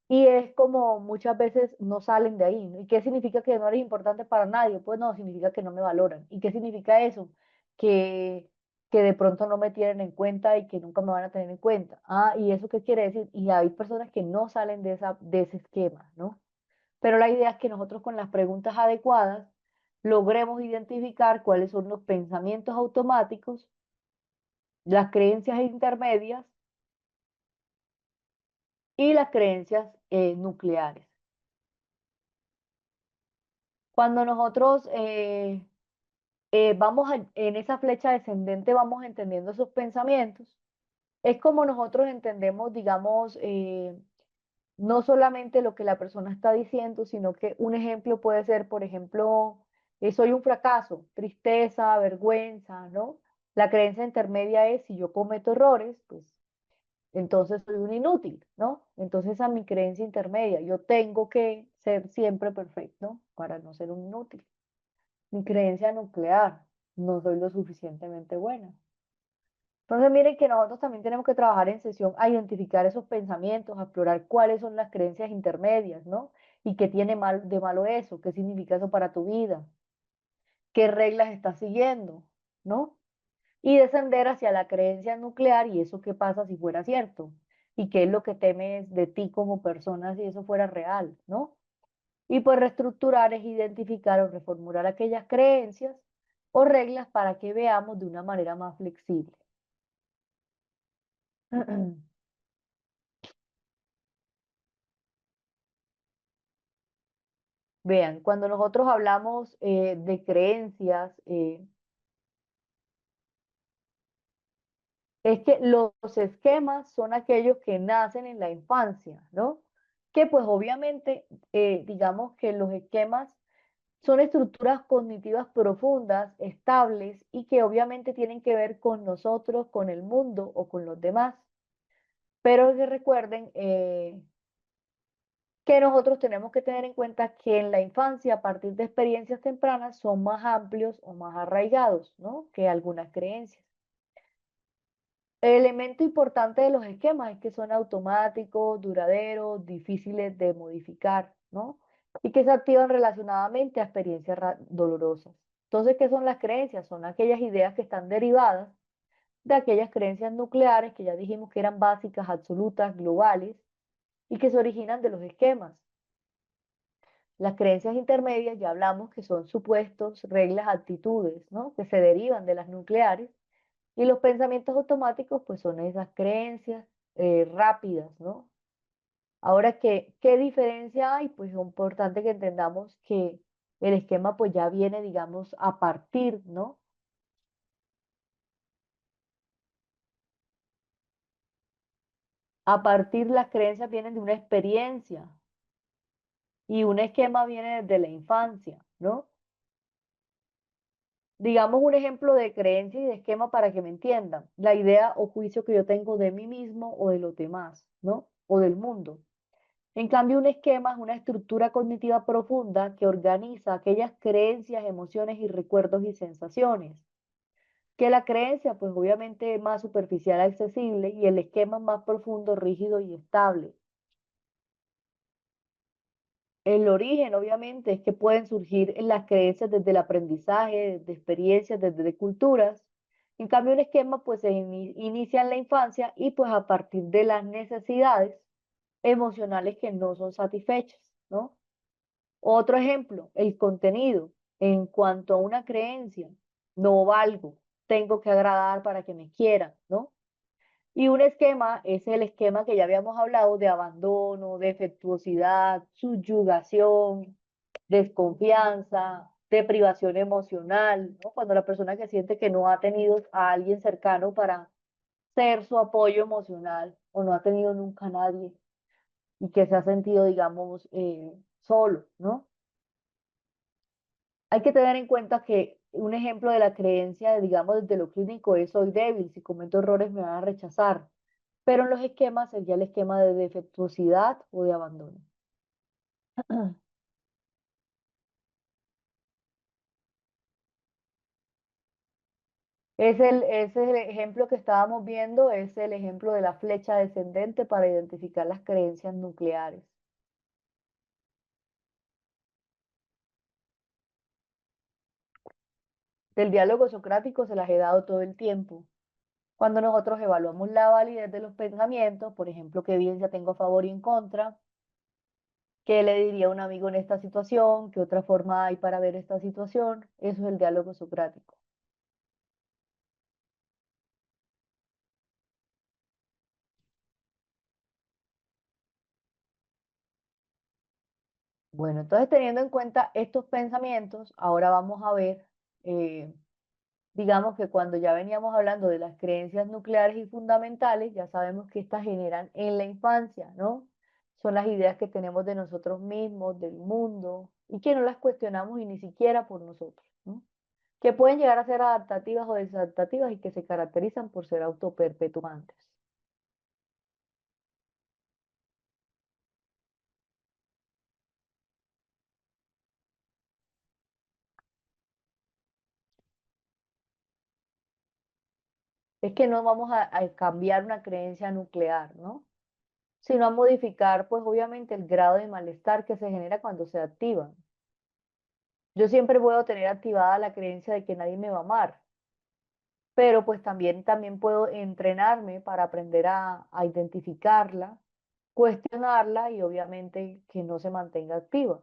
Y es como muchas veces no salen de ahí, ¿no? ¿Y qué significa que no eres importante para nadie? Pues no, significa que no me valoran. ¿Y qué significa eso? Que, que de pronto no me tienen en cuenta y que nunca me van a tener en cuenta. Ah, ¿y eso qué quiere decir? Y hay personas que no salen de ese esquema, ¿no? Pero la idea es que nosotros con las preguntas adecuadas logremos identificar cuáles son los pensamientos automáticos, las creencias intermedias y las creencias nucleares. Cuando nosotros en esa flecha descendente, vamos entendiendo esos pensamientos, es como nosotros entendemos, digamos, no solamente lo que la persona está diciendo, sino que un ejemplo puede ser, por ejemplo, soy un fracaso, tristeza, vergüenza, ¿no? La creencia intermedia es, si yo cometo errores, pues entonces soy un inútil, ¿no? Entonces a mi creencia intermedia, yo tengo que ser siempre perfecto para no ser un inútil. Mi creencia nuclear, no soy lo suficientemente buena. Entonces, miren que nosotros también tenemos que trabajar en sesión a identificar esos pensamientos, a explorar cuáles son las creencias intermedias, ¿no? Y qué tiene de malo eso, qué significa eso para tu vida, qué reglas estás siguiendo, ¿no? y descender hacia la creencia nuclear y eso qué pasa si fuera cierto y qué es lo que temes de ti como persona si eso fuera real, ¿no? Y pues reestructurar es identificar o reformular aquellas creencias o reglas para que veamos de una manera más flexible. Vean, cuando nosotros hablamos de creencias, es que los esquemas son aquellos que nacen en la infancia, ¿no? Que pues obviamente, digamos que los esquemas son estructuras cognitivas profundas, estables y que obviamente tienen que ver con nosotros, con el mundo o con los demás. Pero que recuerden que nosotros tenemos que tener en cuenta que en la infancia, a partir de experiencias tempranas, son más amplios o más arraigados, ¿no? Que algunas creencias. El elemento importante de los esquemas es que son automáticos, duraderos, difíciles de modificar, ¿no? Y que se activan relacionadamente a experiencias dolorosas. Entonces, ¿qué son las creencias? Son aquellas ideas que están derivadas de aquellas creencias nucleares que ya dijimos que eran básicas, absolutas, globales y que se originan de los esquemas. Las creencias intermedias ya hablamos que son supuestos, reglas, actitudes, ¿no? Que se derivan de las nucleares. Y los pensamientos automáticos, pues son esas creencias rápidas, ¿no? Ahora, ¿qué diferencia hay? Pues es importante que entendamos que el esquema pues ya viene, digamos, a partir, ¿no? A partir las creencias vienen de una experiencia y un esquema viene desde la infancia, ¿no? Digamos un ejemplo de creencia y de esquema para que me entiendan. La idea o juicio que yo tengo de mí mismo o de los demás, ¿no? O del mundo. En cambio, un esquema es una estructura cognitiva profunda que organiza aquellas creencias, emociones y recuerdos y sensaciones. Que la creencia, pues obviamente es más superficial, accesible, y el esquema es más profundo, rígido y estable. El origen, obviamente, es que pueden surgir en las creencias desde el aprendizaje, desde experiencias, desde culturas. En cambio, un esquema, pues se inicia en la infancia y pues a partir de las necesidades emocionales que no son satisfechas, ¿no? Otro ejemplo, el contenido. En cuanto a una creencia, no valgo, tengo que agradar para que me quieran, ¿no? Y un esquema es el esquema que ya habíamos hablado de abandono, defectuosidad, subyugación, desconfianza, deprivación emocional, ¿no? Cuando la persona que siente que no ha tenido a alguien cercano para ser su apoyo emocional o no ha tenido nunca a nadie y que se ha sentido, digamos, solo, ¿no? Hay que tener en cuenta que un ejemplo de la creencia, digamos, desde lo clínico es soy débil, si cometo errores me van a rechazar, pero en los esquemas sería el esquema de defectuosidad o de abandono. Ese es el ejemplo que estábamos viendo, es el ejemplo de la flecha descendente para identificar las creencias nucleares. Del diálogo socrático se las he dado todo el tiempo. Cuando nosotros evaluamos la validez de los pensamientos, por ejemplo, qué evidencia tengo a favor y en contra, qué le diría a un amigo en esta situación, qué otra forma hay para ver esta situación, eso es el diálogo socrático. Bueno, entonces teniendo en cuenta estos pensamientos, ahora vamos a ver, eh, digamos que cuando ya veníamos hablando de las creencias nucleares y fundamentales, ya sabemos que estas generan en la infancia, ¿no? Son las ideas que tenemos de nosotros mismos, del mundo, y que no las cuestionamos y ni siquiera por nosotros, ¿no? Que pueden llegar a ser adaptativas o desadaptativas y que se caracterizan por ser autoperpetuantes. Es que no vamos a cambiar una creencia nuclear, ¿no? Sino a modificar, pues obviamente, el grado de malestar que se genera cuando se activan. Yo siempre puedo tener activada la creencia de que nadie me va a amar, pero pues también puedo entrenarme para aprender a identificarla, cuestionarla y obviamente que no se mantenga activa.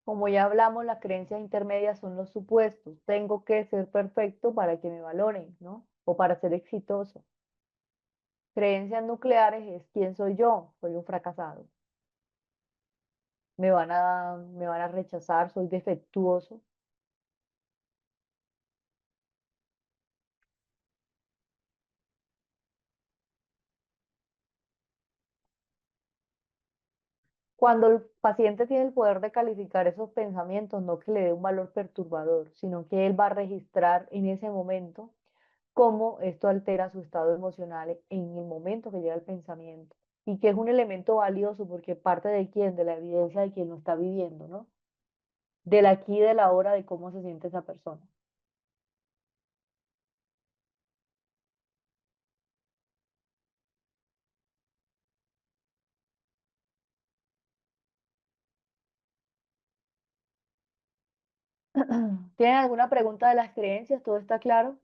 Como ya hablamos, las creencias intermedias son los supuestos. Tengo que ser perfecto para que me valoren, ¿no? O para ser exitoso. Creencias nucleares es quién soy yo, soy un fracasado. Me van a rechazar, soy defectuoso. Cuando el paciente tiene el poder de calificar esos pensamientos, no que le dé un valor perturbador, sino que él va a registrar en ese momento cómo esto altera su estado emocional en el momento que llega el pensamiento. Y que es un elemento valioso porque parte de quién, de la evidencia de quien lo está viviendo, ¿no? Del aquí y del ahora, de cómo se siente esa persona. ¿Tienen alguna pregunta de las creencias? ¿Todo está claro?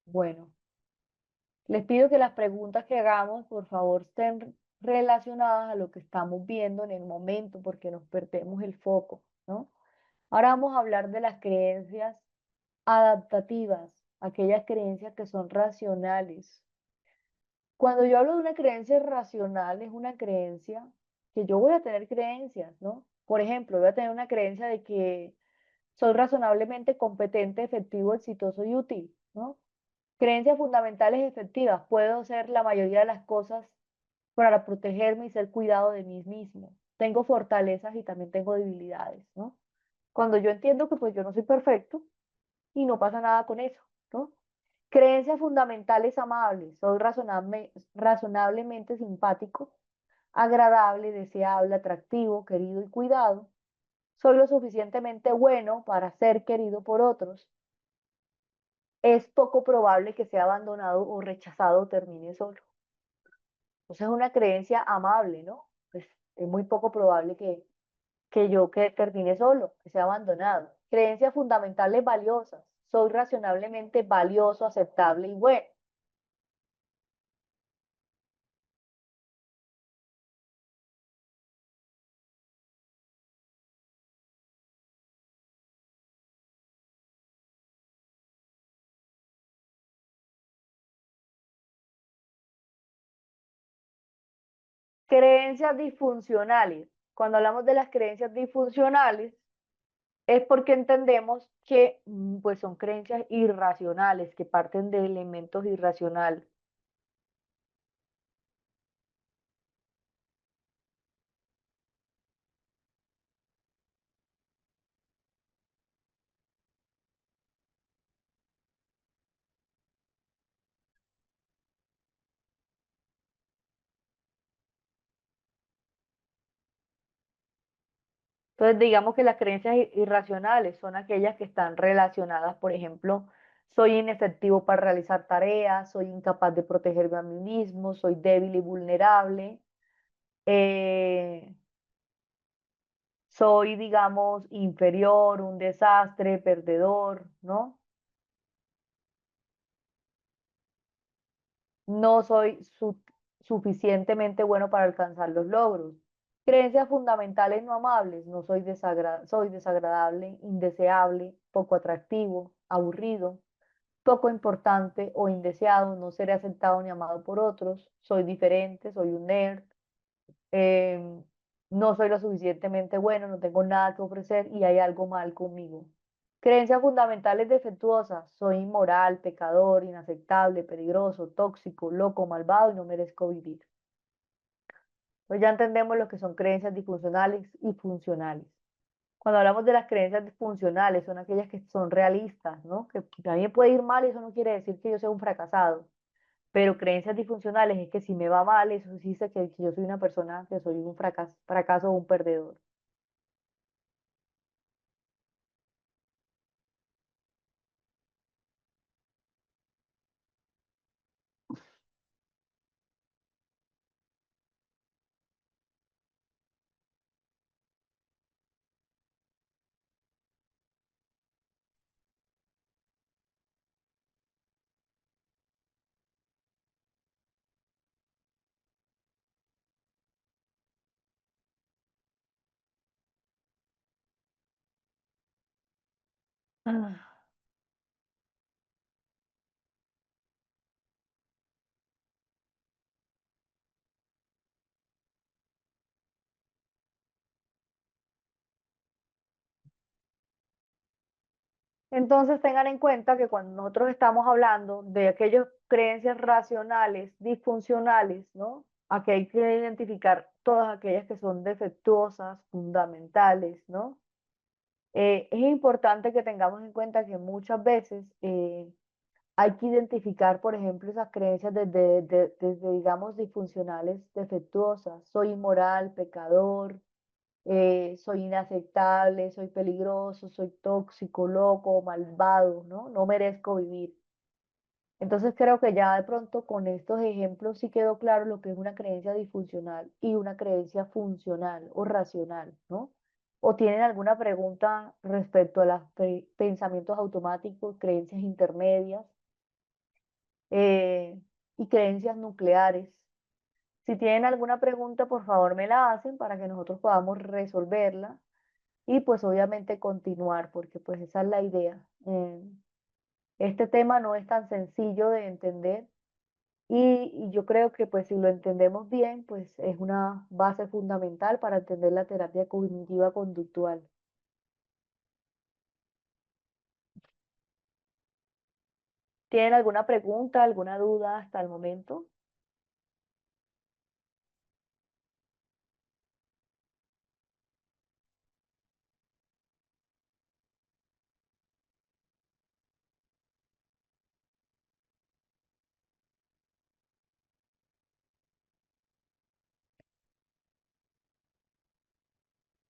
Bueno, les pido que las preguntas que hagamos, por favor, estén relacionadas a lo que estamos viendo en el momento, porque nos perdemos el foco, ¿no? Ahora vamos a hablar de las creencias adaptativas, aquellas creencias que son racionales. Cuando yo hablo de una creencia racional, es una creencia que yo voy a tener creencias, ¿no? Por ejemplo, voy a tener una creencia de que soy razonablemente competente, efectivo, exitoso y útil, ¿no? Creencias fundamentales efectivas. Puedo hacer la mayoría de las cosas para protegerme y ser cuidado de mí mismo. Tengo fortalezas y también tengo debilidades, ¿no? Cuando yo entiendo que pues yo no soy perfecto y no pasa nada con eso, ¿no? Creencias fundamentales amables. Soy razonablemente simpático, agradable, deseable, atractivo, querido y cuidado. Soy lo suficientemente bueno para ser querido por otros. Es poco probable que sea abandonado o rechazado o termine solo. Entonces es una creencia amable, ¿no? Pues es muy poco probable que yo que termine solo, que sea abandonado. Creencias fundamentales valiosas. Soy razonablemente valioso, aceptable y bueno. Creencias disfuncionales. Cuando hablamos de las creencias disfuncionales, es porque entendemos que pues son creencias irracionales, que parten de elementos irracionales. Entonces, digamos que las creencias irracionales son aquellas que están relacionadas, por ejemplo, soy inefectivo para realizar tareas, soy incapaz de protegerme a mí mismo, soy débil y vulnerable, eh, soy, digamos, inferior, un desastre, perdedor, ¿no? No soy suficientemente bueno para alcanzar los logros. Creencias fundamentales no amables, no soy soy desagradable, indeseable, poco atractivo, aburrido, poco importante o indeseado, no seré aceptado ni amado por otros, soy diferente, soy un nerd, no soy lo suficientemente bueno, no tengo nada que ofrecer y hay algo mal conmigo. Creencias fundamentales defectuosas. Soy inmoral, pecador, inaceptable, peligroso, tóxico, loco, malvado y no merezco vivir. Pues ya entendemos lo que son creencias disfuncionales y funcionales. Cuando hablamos de las creencias disfuncionales, son aquellas que son realistas, ¿no? Que a mí me puede ir mal y eso no quiere decir que yo sea un fracasado. Pero creencias disfuncionales es que si me va mal, eso sí dice que yo soy una persona, que soy un fracaso o un perdedor. Ah. Entonces tengan en cuenta que cuando nosotros estamos hablando de aquellas creencias racionales, disfuncionales, ¿no? Aquí hay que identificar todas aquellas que son defectuosas, fundamentales, ¿no? Es importante que tengamos en cuenta que muchas veces hay que identificar, por ejemplo, esas creencias desde, digamos, disfuncionales, defectuosas. Soy inmoral, pecador, soy inaceptable, soy peligroso, soy tóxico, loco, malvado, ¿no? No merezco vivir. Entonces creo que ya de pronto con estos ejemplos sí quedó claro lo que es una creencia disfuncional y una creencia funcional o racional, ¿no? ¿O tienen alguna pregunta respecto a los pensamientos automáticos, creencias intermedias eh, y creencias nucleares? Si tienen alguna pregunta, por favor me la hacen para que nosotros podamos resolverla y pues obviamente continuar, porque pues esa es la idea. Este tema no es tan sencillo de entender y yo creo que pues si lo entendemos bien, pues es una base fundamental para entender la terapia cognitiva conductual. ¿Tienen alguna pregunta, alguna duda hasta el momento?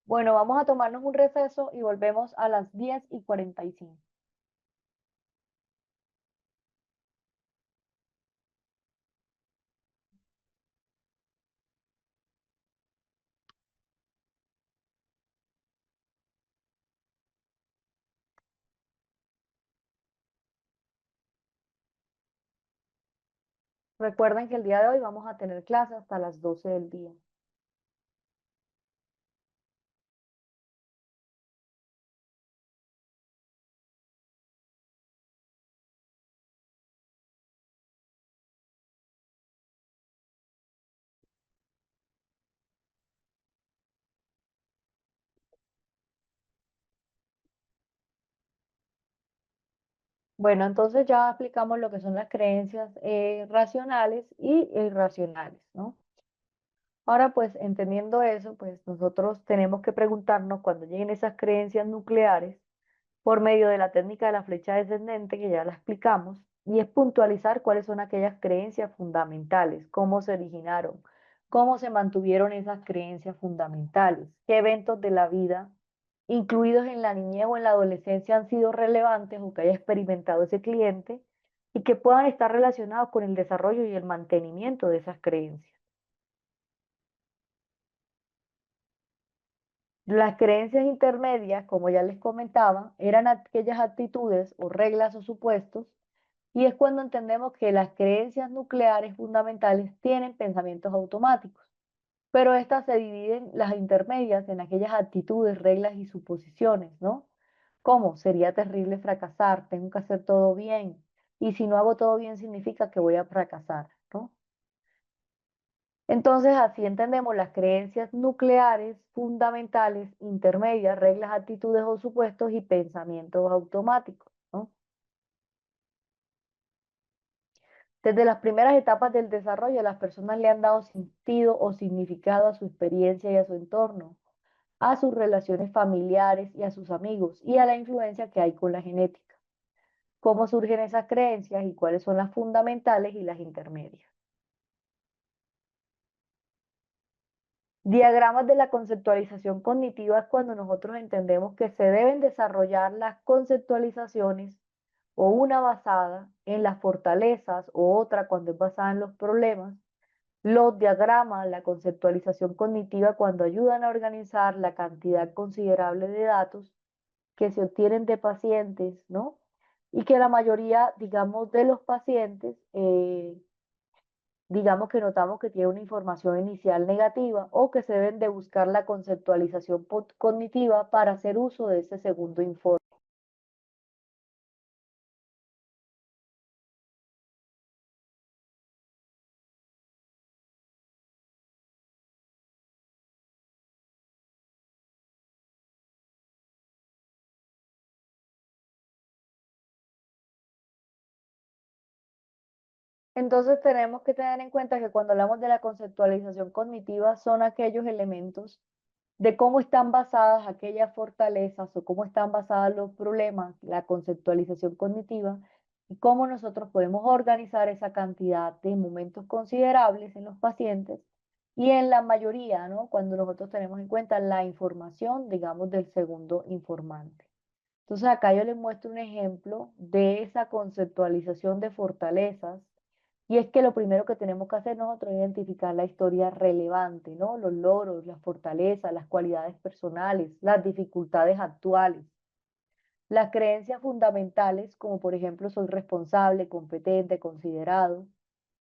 Bueno, vamos a tomarnos un receso y volvemos a las 10:45. Recuerden que el día de hoy vamos a tener clase hasta las 12 del día. Bueno, entonces ya aplicamos lo que son las creencias racionales y irracionales, ¿no? Ahora, pues entendiendo eso, pues nosotros tenemos que preguntarnos cuando lleguen esas creencias nucleares por medio de la técnica de la flecha descendente, que ya la explicamos, y es puntualizar cuáles son aquellas creencias fundamentales, cómo se originaron, cómo se mantuvieron esas creencias fundamentales, qué eventos de la vida, incluidos en la niñez o en la adolescencia, han sido relevantes o que haya experimentado ese cliente y que puedan estar relacionados con el desarrollo y el mantenimiento de esas creencias. Las creencias intermedias, como ya les comentaba, eran aquellas actitudes o reglas o supuestos, y es cuando entendemos que las creencias nucleares fundamentales tienen pensamientos automáticos, pero estas se dividen, las intermedias, en aquellas actitudes, reglas y suposiciones, ¿no? Como sería terrible fracasar, tengo que hacer todo bien, y si no hago todo bien significa que voy a fracasar, ¿no? Entonces, así entendemos las creencias nucleares, fundamentales, intermedias, reglas, actitudes o supuestos y pensamientos automáticos, ¿no? Desde las primeras etapas del desarrollo, las personas le han dado sentido o significado a su experiencia y a su entorno, a sus relaciones familiares y a sus amigos, y a la influencia que hay con la genética. ¿Cómo surgen esas creencias y cuáles son las fundamentales y las intermedias? Diagramas de la conceptualización cognitiva es cuando nosotros entendemos que se deben desarrollar las conceptualizaciones o una basada en las fortalezas o otra cuando es basada en los problemas. Los diagramas, la conceptualización cognitiva cuando ayudan a organizar la cantidad considerable de datos que se obtienen de pacientes, ¿no? Y que la mayoría, digamos, de los pacientes digamos que notamos que tiene una información inicial negativa o que se deben de buscar la conceptualización cognitiva para hacer uso de ese segundo informe. Entonces tenemos que tener en cuenta que cuando hablamos de la conceptualización cognitiva son aquellos elementos de cómo están basadas aquellas fortalezas o cómo están basadas los problemas, la conceptualización cognitiva y cómo nosotros podemos organizar esa cantidad de momentos considerables en los pacientes y en la mayoría, ¿no? Cuando nosotros tenemos en cuenta la información, digamos, del segundo informante. Entonces acá yo les muestro un ejemplo de esa conceptualización de fortalezas y es que lo primero que tenemos que hacer nosotros es identificar la historia relevante, ¿no? Los logros, las fortalezas, las cualidades personales, las dificultades actuales, las creencias fundamentales, como por ejemplo soy responsable, competente, considerado,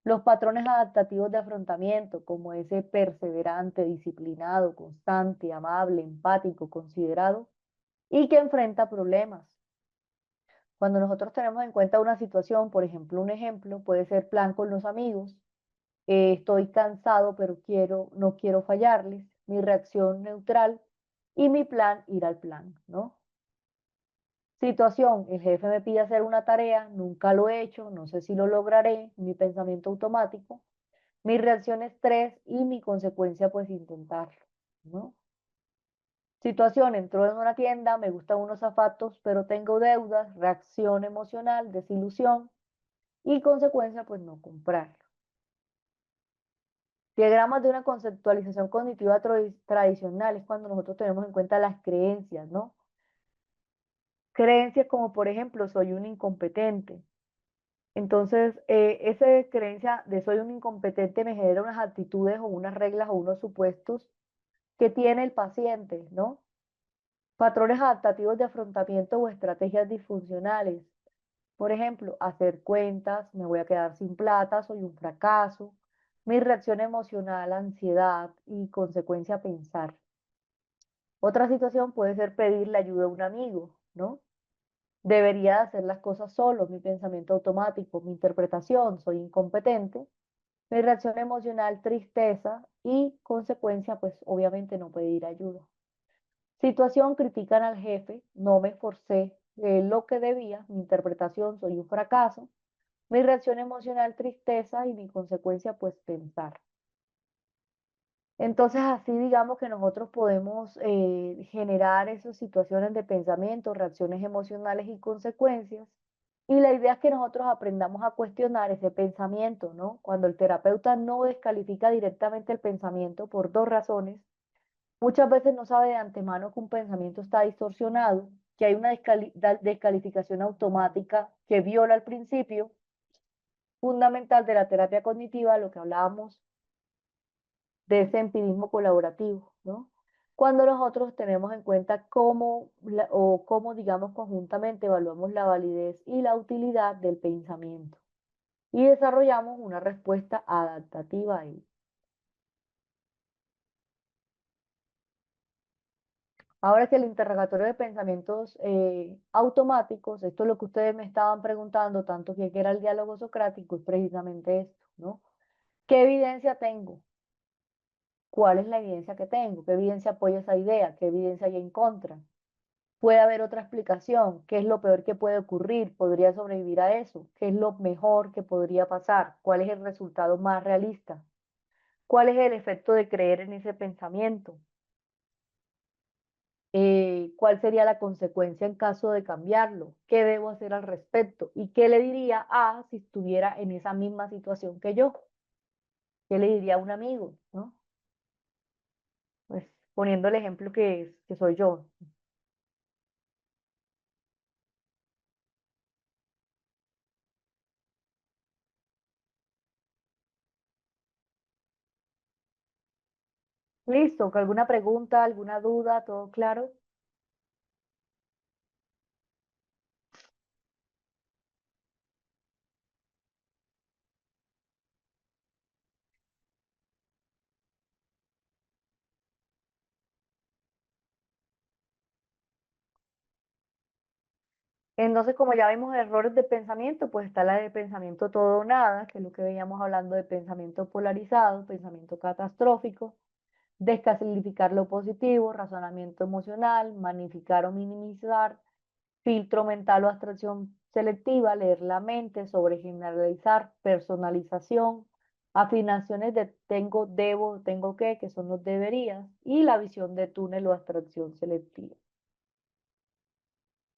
los patrones adaptativos de afrontamiento, como ese perseverante, disciplinado, constante, amable, empático, considerado, y que enfrenta problemas. Cuando nosotros tenemos en cuenta una situación, por ejemplo, un ejemplo puede ser plan con los amigos, estoy cansado, pero no quiero fallarles, mi reacción neutral y mi plan, ir al plan, ¿no? Situación, el jefe me pide hacer una tarea, nunca lo he hecho, no sé si lo lograré, mi pensamiento automático, mi reacción estrés y mi consecuencia, pues intentarlo, ¿no? Situación, entro en una tienda, me gustan unos zapatos, pero tengo deudas, reacción emocional, desilusión y consecuencia, pues no comprarlo. Diagramas de una conceptualización cognitiva tradicional es cuando nosotros tenemos en cuenta las creencias, ¿no? Creencias como, por ejemplo, soy un incompetente. Entonces, esa creencia de soy un incompetente me genera unas actitudes o unas reglas o unos supuestos que tiene el paciente, ¿no? Patrones adaptativos de afrontamiento o estrategias disfuncionales. Por ejemplo, hacer cuentas, me voy a quedar sin plata, soy un fracaso. Mi reacción emocional, ansiedad y consecuencia pensar. Otra situación puede ser pedirle ayuda a un amigo, ¿no? Debería hacer las cosas solo, mi pensamiento automático, mi interpretación, soy incompetente. Mi reacción emocional, tristeza y consecuencia, pues obviamente no pedir ayuda. Situación, critican al jefe, no me esforcé lo que debía, mi interpretación, soy un fracaso. Mi reacción emocional, tristeza y mi consecuencia, pues pensar. Entonces, así digamos que nosotros podemos generar esas situaciones de pensamiento, reacciones emocionales y consecuencias. Y la idea es que nosotros aprendamos a cuestionar ese pensamiento, ¿no? Cuando el terapeuta no descalifica directamente el pensamiento por dos razones, muchas veces no sabe de antemano que un pensamiento está distorsionado, que hay una descalificación automática que viola el principio fundamental de la terapia cognitiva, lo que hablábamos de ese empirismo colaborativo, ¿no? Cuando nosotros tenemos en cuenta cómo, digamos, conjuntamente evaluamos la validez y la utilidad del pensamiento y desarrollamos una respuesta adaptativa ahí. Ahora que el interrogatorio de pensamientos automáticos, esto es lo que ustedes me estaban preguntando, tanto que era el diálogo socrático, es precisamente esto, ¿no? ¿Qué evidencia tengo? ¿Cuál es la evidencia que tengo? ¿Qué evidencia apoya esa idea? ¿Qué evidencia hay en contra? ¿Puede haber otra explicación? ¿Qué es lo peor que puede ocurrir? ¿Podría sobrevivir a eso? ¿Qué es lo mejor que podría pasar? ¿Cuál es el resultado más realista? ¿Cuál es el efecto de creer en ese pensamiento? ¿Cuál sería la consecuencia en caso de cambiarlo? ¿Qué debo hacer al respecto? ¿Y qué le diría a si estuviera en esa misma situación que yo? ¿Qué le diría a un amigo? ¿No? Pues poniendo el ejemplo que soy yo. Listo, ¿alguna pregunta, alguna duda? ¿Todo claro? Entonces, como ya vimos errores de pensamiento, pues está la de pensamiento todo o nada, que es lo que veníamos hablando de pensamiento polarizado, pensamiento catastrófico, descalificar lo positivo, razonamiento emocional, magnificar o minimizar, filtro mental o abstracción selectiva, leer la mente, sobregeneralizar, personalización, afinaciones de tengo, debo, tengo que son los deberías, y la visión de túnel o abstracción selectiva.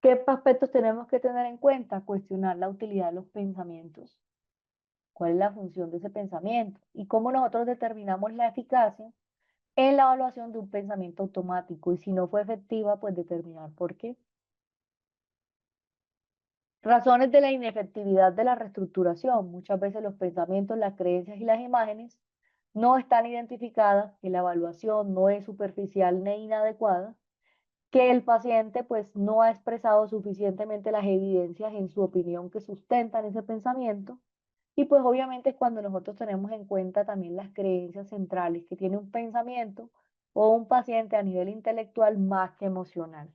¿Qué aspectos tenemos que tener en cuenta? Cuestionar la utilidad de los pensamientos. ¿Cuál es la función de ese pensamiento? Y cómo nosotros determinamos la eficacia en la evaluación de un pensamiento automático. Y si no fue efectiva, pues determinar por qué. Razones de la inefectividad de la reestructuración. Muchas veces los pensamientos, las creencias y las imágenes no están identificadas, que la evaluación no es superficial ni inadecuada, que el paciente pues no ha expresado suficientemente las evidencias en su opinión que sustentan ese pensamiento. Y pues obviamente es cuando nosotros tenemos en cuenta también las creencias centrales que tiene un pensamiento o un paciente a nivel intelectual más que emocional.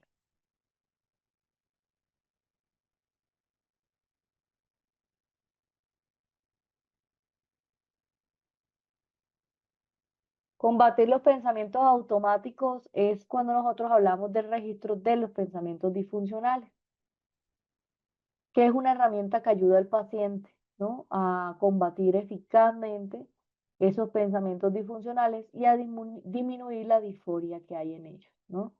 Combatir los pensamientos automáticos es cuando nosotros hablamos del registro de los pensamientos disfuncionales, que es una herramienta que ayuda al paciente, ¿no?, a combatir eficazmente esos pensamientos disfuncionales y a disminuir la disforia que hay en ellos, ¿no?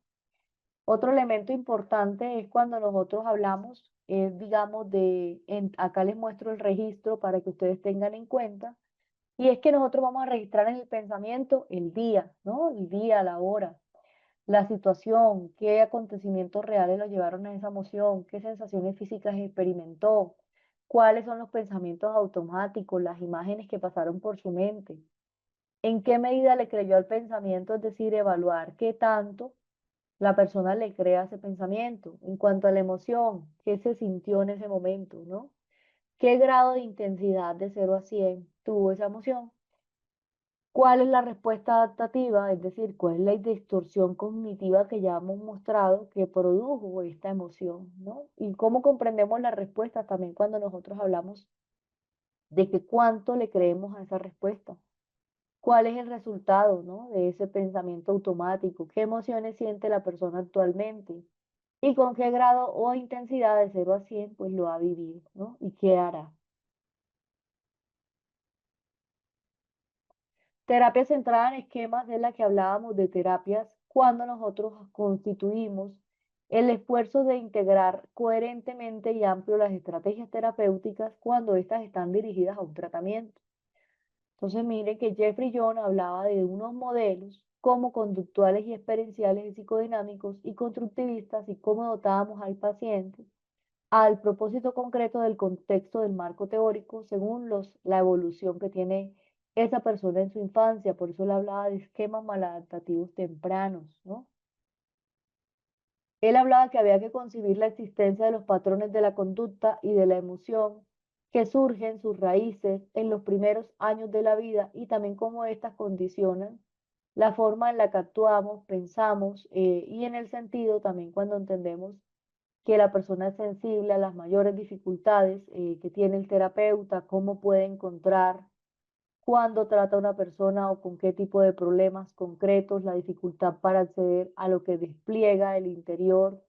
Otro elemento importante es cuando nosotros hablamos, digamos, acá les muestro el registro para que ustedes tengan en cuenta, y es que nosotros vamos a registrar en el pensamiento el día, ¿no? El día, la hora, la situación, qué acontecimientos reales lo llevaron a esa emoción, qué sensaciones físicas experimentó, cuáles son los pensamientos automáticos, las imágenes que pasaron por su mente, en qué medida le creyó al pensamiento, es decir, evaluar qué tanto la persona le crea ese pensamiento. En cuanto a la emoción, qué se sintió en ese momento, ¿no? ¿Qué grado de intensidad de 0 a 100 tuvo esa emoción? ¿Cuál es la respuesta adaptativa? Es decir, ¿cuál es la distorsión cognitiva que ya hemos mostrado que produjo esta emoción, ¿no? Y cómo comprendemos la respuesta también cuando nosotros hablamos de que cuánto le creemos a esa respuesta. ¿Cuál es el resultado, ¿no?, de ese pensamiento automático? ¿Qué emociones siente la persona actualmente? ¿Y con qué grado o intensidad de 0 a 100 pues lo ha vivido, ¿no? ¿Y qué hará? Terapia centrada en esquemas es la que hablábamos de terapias cuando nosotros constituimos el esfuerzo de integrar coherentemente y amplio las estrategias terapéuticas cuando éstas están dirigidas a un tratamiento. Entonces, mire que Jeffrey John hablaba de unos modelos como conductuales y experienciales y psicodinámicos y constructivistas y cómo dotábamos al paciente al propósito concreto del contexto del marco teórico según la evolución que tiene esa persona en su infancia. Por eso le hablaba de esquemas maladaptativos tempranos, ¿no? Él hablaba que había que concebir la existencia de los patrones de la conducta y de la emoción que surgen sus raíces en los primeros años de la vida y también cómo éstas condicionan la forma en la que actuamos, pensamos y en el sentido también cuando entendemos que la persona es sensible a las mayores dificultades que tiene el terapeuta, cómo puede encontrar cuándo trata a una persona o con qué tipo de problemas concretos, la dificultad para acceder a lo que despliega el interior,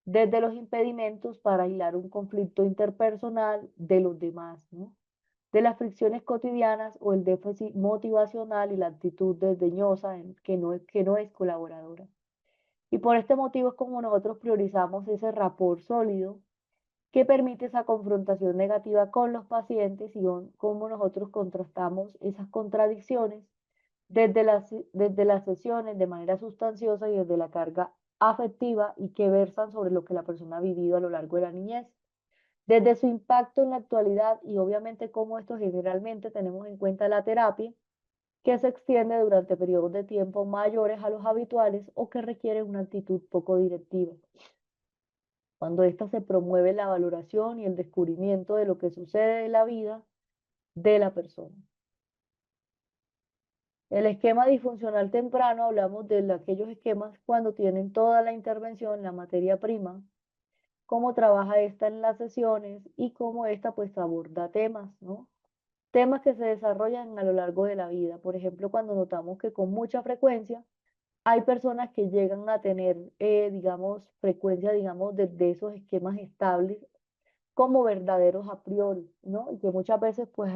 desde los impedimentos para aislar un conflicto interpersonal de los demás, ¿no? De las fricciones cotidianas o el déficit motivacional y la actitud desdeñosa que no es colaboradora. Y por este motivo es como nosotros priorizamos ese rapport sólido que permite esa confrontación negativa con los pacientes y cómo nosotros contrastamos esas contradicciones desde las sesiones de manera sustanciosa y desde la carga afectiva y que versan sobre lo que la persona ha vivido a lo largo de la niñez. Desde su impacto en la actualidad y obviamente cómo esto generalmente tenemos en cuenta la terapia, que se extiende durante periodos de tiempo mayores a los habituales o que requiere una actitud poco directiva. Cuando ésta se promueve la valoración y el descubrimiento de lo que sucede en la vida de la persona. El esquema disfuncional temprano, hablamos de aquellos esquemas cuando tienen toda la intervención, la materia prima, cómo trabaja esta en las sesiones y cómo esta pues aborda temas, ¿no? Temas que se desarrollan a lo largo de la vida. Por ejemplo, cuando notamos que con mucha frecuencia hay personas que llegan a tener, digamos, frecuencia, digamos, de esos esquemas estables como verdaderos a priori, ¿no? Y que muchas veces pues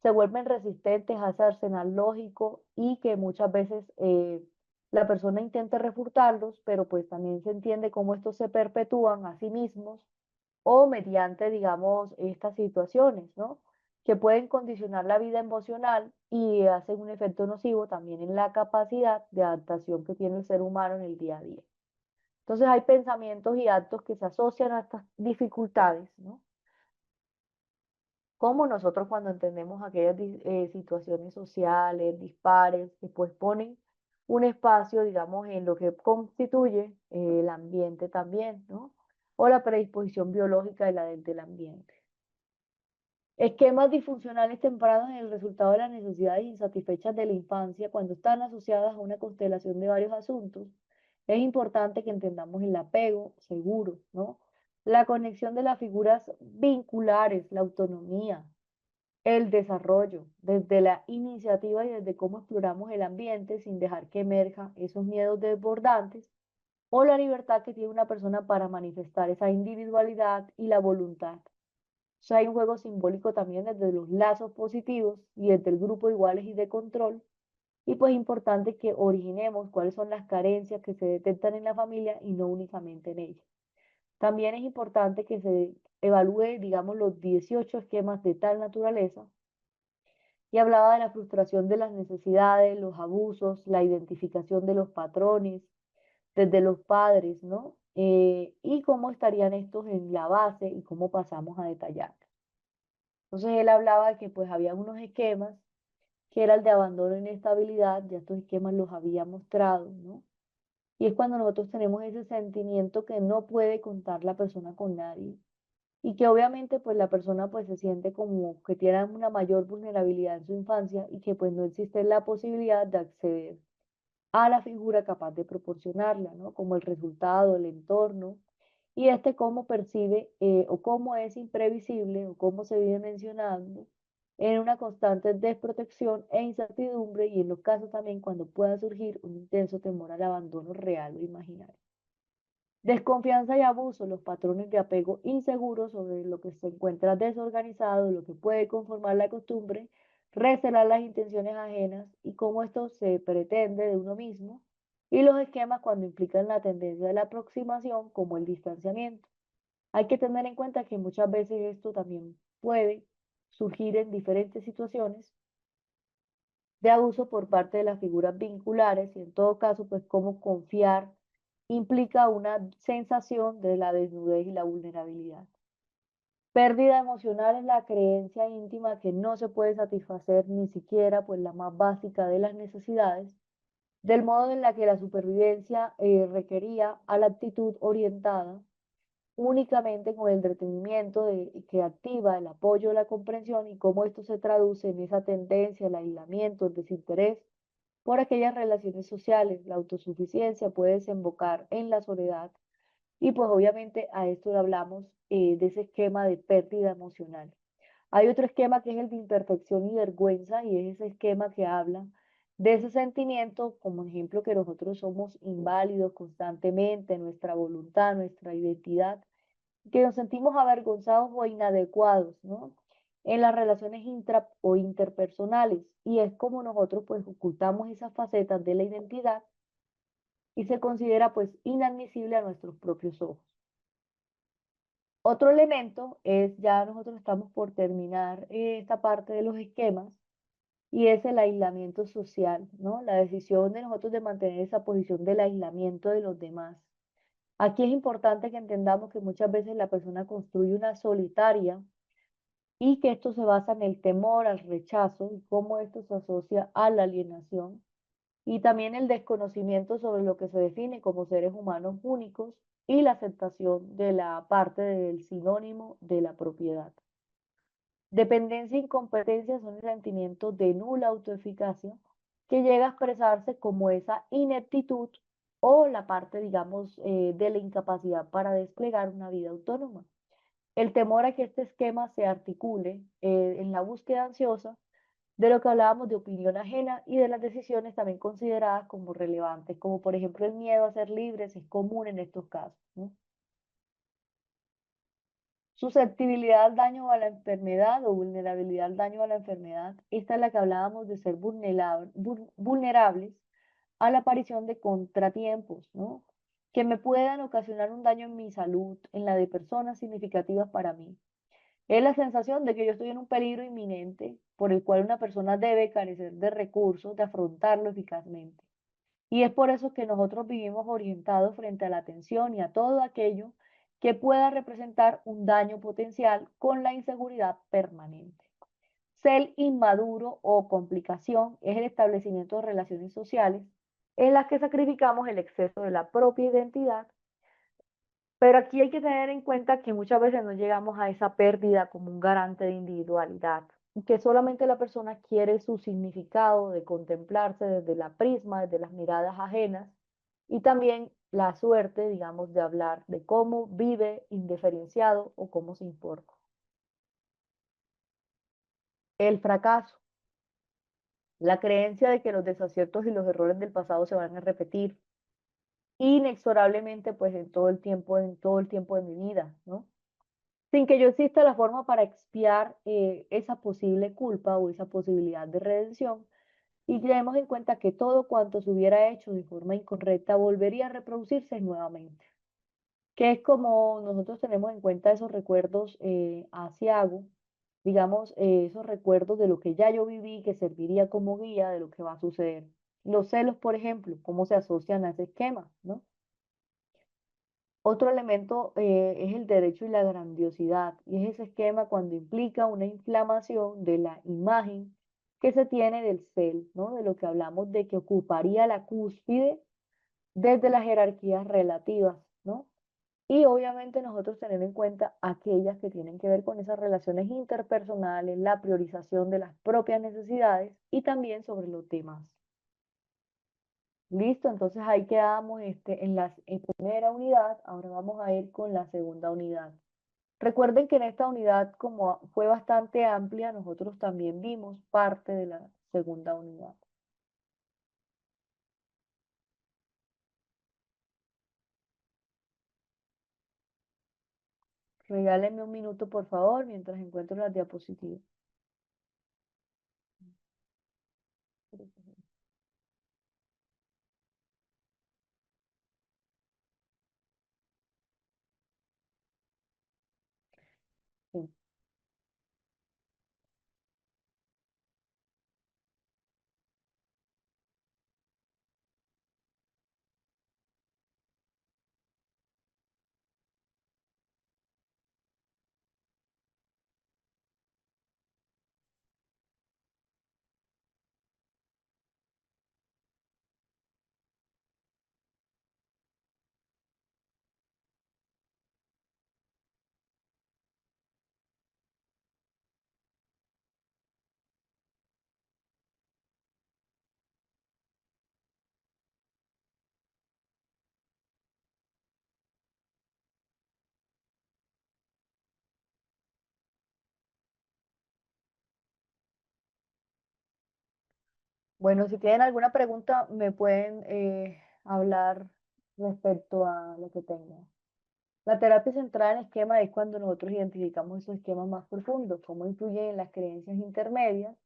se vuelven resistentes a ese arsenal lógico y que muchas veces la persona intenta refutarlos, pero pues también se entiende cómo estos se perpetúan a sí mismos o mediante, digamos, estas situaciones, ¿no? Que pueden condicionar la vida emocional y hacen un efecto nocivo también en la capacidad de adaptación que tiene el ser humano en el día a día. Entonces hay pensamientos y actos que se asocian a estas dificultades, ¿no? Como nosotros cuando entendemos aquellas situaciones sociales, dispares, que pues ponen un espacio, digamos, en lo que constituye el ambiente también, ¿no? O la predisposición biológica de del ambiente. Esquemas disfuncionales tempranos en el resultado de las necesidades insatisfechas de la infancia, cuando están asociadas a una constelación de varios asuntos, es importante que entendamos el apego seguro, ¿no? La conexión de las figuras vinculares, la autonomía, el desarrollo, desde la iniciativa y desde cómo exploramos el ambiente sin dejar que emerjan esos miedos desbordantes, o la libertad que tiene una persona para manifestar esa individualidad y la voluntad. O sea, hay un juego simbólico también desde los lazos positivos y desde el grupo de iguales y de control. Y pues es importante que originemos cuáles son las carencias que se detectan en la familia y no únicamente en ella. También es importante que se evalúe, digamos, los 18 esquemas de tal naturaleza y hablaba de la frustración de las necesidades, los abusos, la identificación de los patrones desde los padres, ¿no? Y cómo estarían estos en la base y cómo pasamos a detallar. Entonces él hablaba de que pues había unos esquemas que era el de abandono e inestabilidad, ya estos esquemas los había mostrado, ¿no? Y es cuando nosotros tenemos ese sentimiento que no puede contar la persona con nadie y que obviamente pues la persona pues se siente como que tiene una mayor vulnerabilidad en su infancia y que pues no existe la posibilidad de acceder a la figura capaz de proporcionarla, ¿no? Como el resultado, el entorno, y cómo percibe o cómo es imprevisible o cómo se vive mencionando en una constante desprotección e incertidumbre y en los casos también cuando pueda surgir un intenso temor al abandono real o imaginario. Desconfianza y abuso, los patrones de apego inseguros sobre lo que se encuentra desorganizado, lo que puede conformar la costumbre, recelar las intenciones ajenas y cómo esto se pretende de uno mismo, y los esquemas cuando implican la tendencia de la aproximación como el distanciamiento. Hay que tener en cuenta que muchas veces esto también puede surgir en diferentes situaciones de abuso por parte de las figuras vinculares y en todo caso, pues cómo confiar implica una sensación de la desnudez y la vulnerabilidad. Pérdida emocional es la creencia íntima que no se puede satisfacer ni siquiera pues la más básica de las necesidades, del modo en la que la supervivencia requería a la actitud orientada únicamente con el entretenimiento que activa el apoyo, la comprensión y cómo esto se traduce en esa tendencia, el aislamiento, el desinterés por aquellas relaciones sociales. La autosuficiencia puede desembocar en la soledad y pues obviamente a esto le hablamos de ese esquema de pérdida emocional. Hay otro esquema que es el de imperfección y vergüenza, y es ese esquema que habla de ese sentimiento, como ejemplo que nosotros somos inválidos constantemente, nuestra voluntad, nuestra identidad, que nos sentimos avergonzados o inadecuados, ¿no? En las relaciones intra o interpersonales. Y es como nosotros pues ocultamos esas facetas de la identidad y se considera pues inadmisible a nuestros propios ojos. Otro elemento es, ya nosotros estamos por terminar esta parte de los esquemas, y es el aislamiento social, ¿no? La decisión de nosotros de mantener esa posición del aislamiento de los demás. Aquí es importante que entendamos que muchas veces la persona construye una solitaria y que esto se basa en el temor al rechazo y cómo esto se asocia a la alienación y también el desconocimiento sobre lo que se define como seres humanos únicos y la aceptación de la parte del sinónimo de la propiedad. Dependencia e incompetencia son el sentimiento de nula autoeficacia que llega a expresarse como esa ineptitud o la parte, digamos, de la incapacidad para desplegar una vida autónoma. El temor a que este esquema se articule en la búsqueda ansiosa de lo que hablábamos de opinión ajena y de las decisiones también consideradas como relevantes, como por ejemplo el miedo a ser libres es común en estos casos, ¿no? Susceptibilidad al daño o a la enfermedad o vulnerabilidad al daño o a la enfermedad. Esta es la que hablábamos de ser vulnerables a la aparición de contratiempos, ¿no? Que me puedan ocasionar un daño en mi salud, en la de personas significativas para mí. Es la sensación de que yo estoy en un peligro inminente por el cual una persona debe carecer de recursos de afrontarlo eficazmente. Y es por eso que nosotros vivimos orientados frente a la atención y a todo aquello que pueda representar un daño potencial con la inseguridad permanente. Ser inmaduro o complicación es el establecimiento de relaciones sociales en las que sacrificamos el exceso de la propia identidad, pero aquí hay que tener en cuenta que muchas veces no llegamos a esa pérdida como un garante de individualidad, y que solamente la persona quiere su significado de contemplarse desde la prisma, desde las miradas ajenas, y también la suerte, digamos, de hablar de cómo vive indiferenciado o cómo se importa. El fracaso, la creencia de que los desaciertos y los errores del pasado se van a repetir inexorablemente pues en todo el tiempo de mi vida, ¿no? Sin que yo exista la forma para expiar esa posible culpa o esa posibilidad de redención, y tenemos en cuenta que todo cuanto se hubiera hecho de forma incorrecta volvería a reproducirse nuevamente, que es como nosotros tenemos en cuenta esos recuerdos asiago, digamos, esos recuerdos de lo que ya yo viví que serviría como guía de lo que va a suceder. Los celos, por ejemplo, cómo se asocian a ese esquema, ¿no? Otro elemento es el derecho y la grandiosidad, y es ese esquema cuando implica una inflamación de la imagen que se tiene del cel, ¿no? De lo que hablamos de que ocuparía la cúspide desde las jerarquías relativas, ¿no? Y obviamente nosotros tener en cuenta aquellas que tienen que ver con esas relaciones interpersonales, la priorización de las propias necesidades y también sobre los demás. Listo, entonces ahí quedamos en primera unidad, ahora vamos a ir con la segunda unidad. Recuerden que en esta unidad, como fue bastante amplia, nosotros también vimos parte de la segunda unidad. Regálenme un minuto, por favor, mientras encuentro las diapositivas. Sí. Bueno, si tienen alguna pregunta, me pueden hablar respecto a lo que tengan. La terapia centrada en esquema es cuando nosotros identificamos esos esquemas más profundos, cómo influyen en las creencias intermedias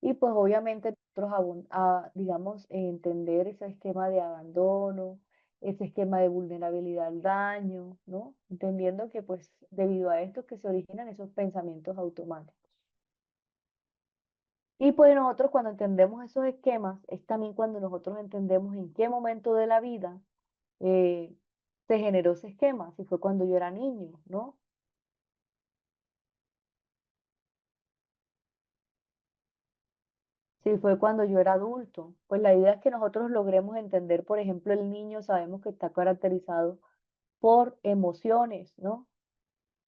y pues obviamente nosotros, digamos, entender ese esquema de abandono, ese esquema de vulnerabilidad al daño, ¿no? Entendiendo que pues debido a esto es que se originan esos pensamientos automáticos. Y pues nosotros cuando entendemos esos esquemas, es también cuando nosotros entendemos en qué momento de la vida eh, se generó ese esquema, si fue cuando yo era niño, ¿no? Si fue cuando yo era adulto. Pues la idea es que nosotros logremos entender, por ejemplo, el niño sabemos que está caracterizado por emociones, ¿no?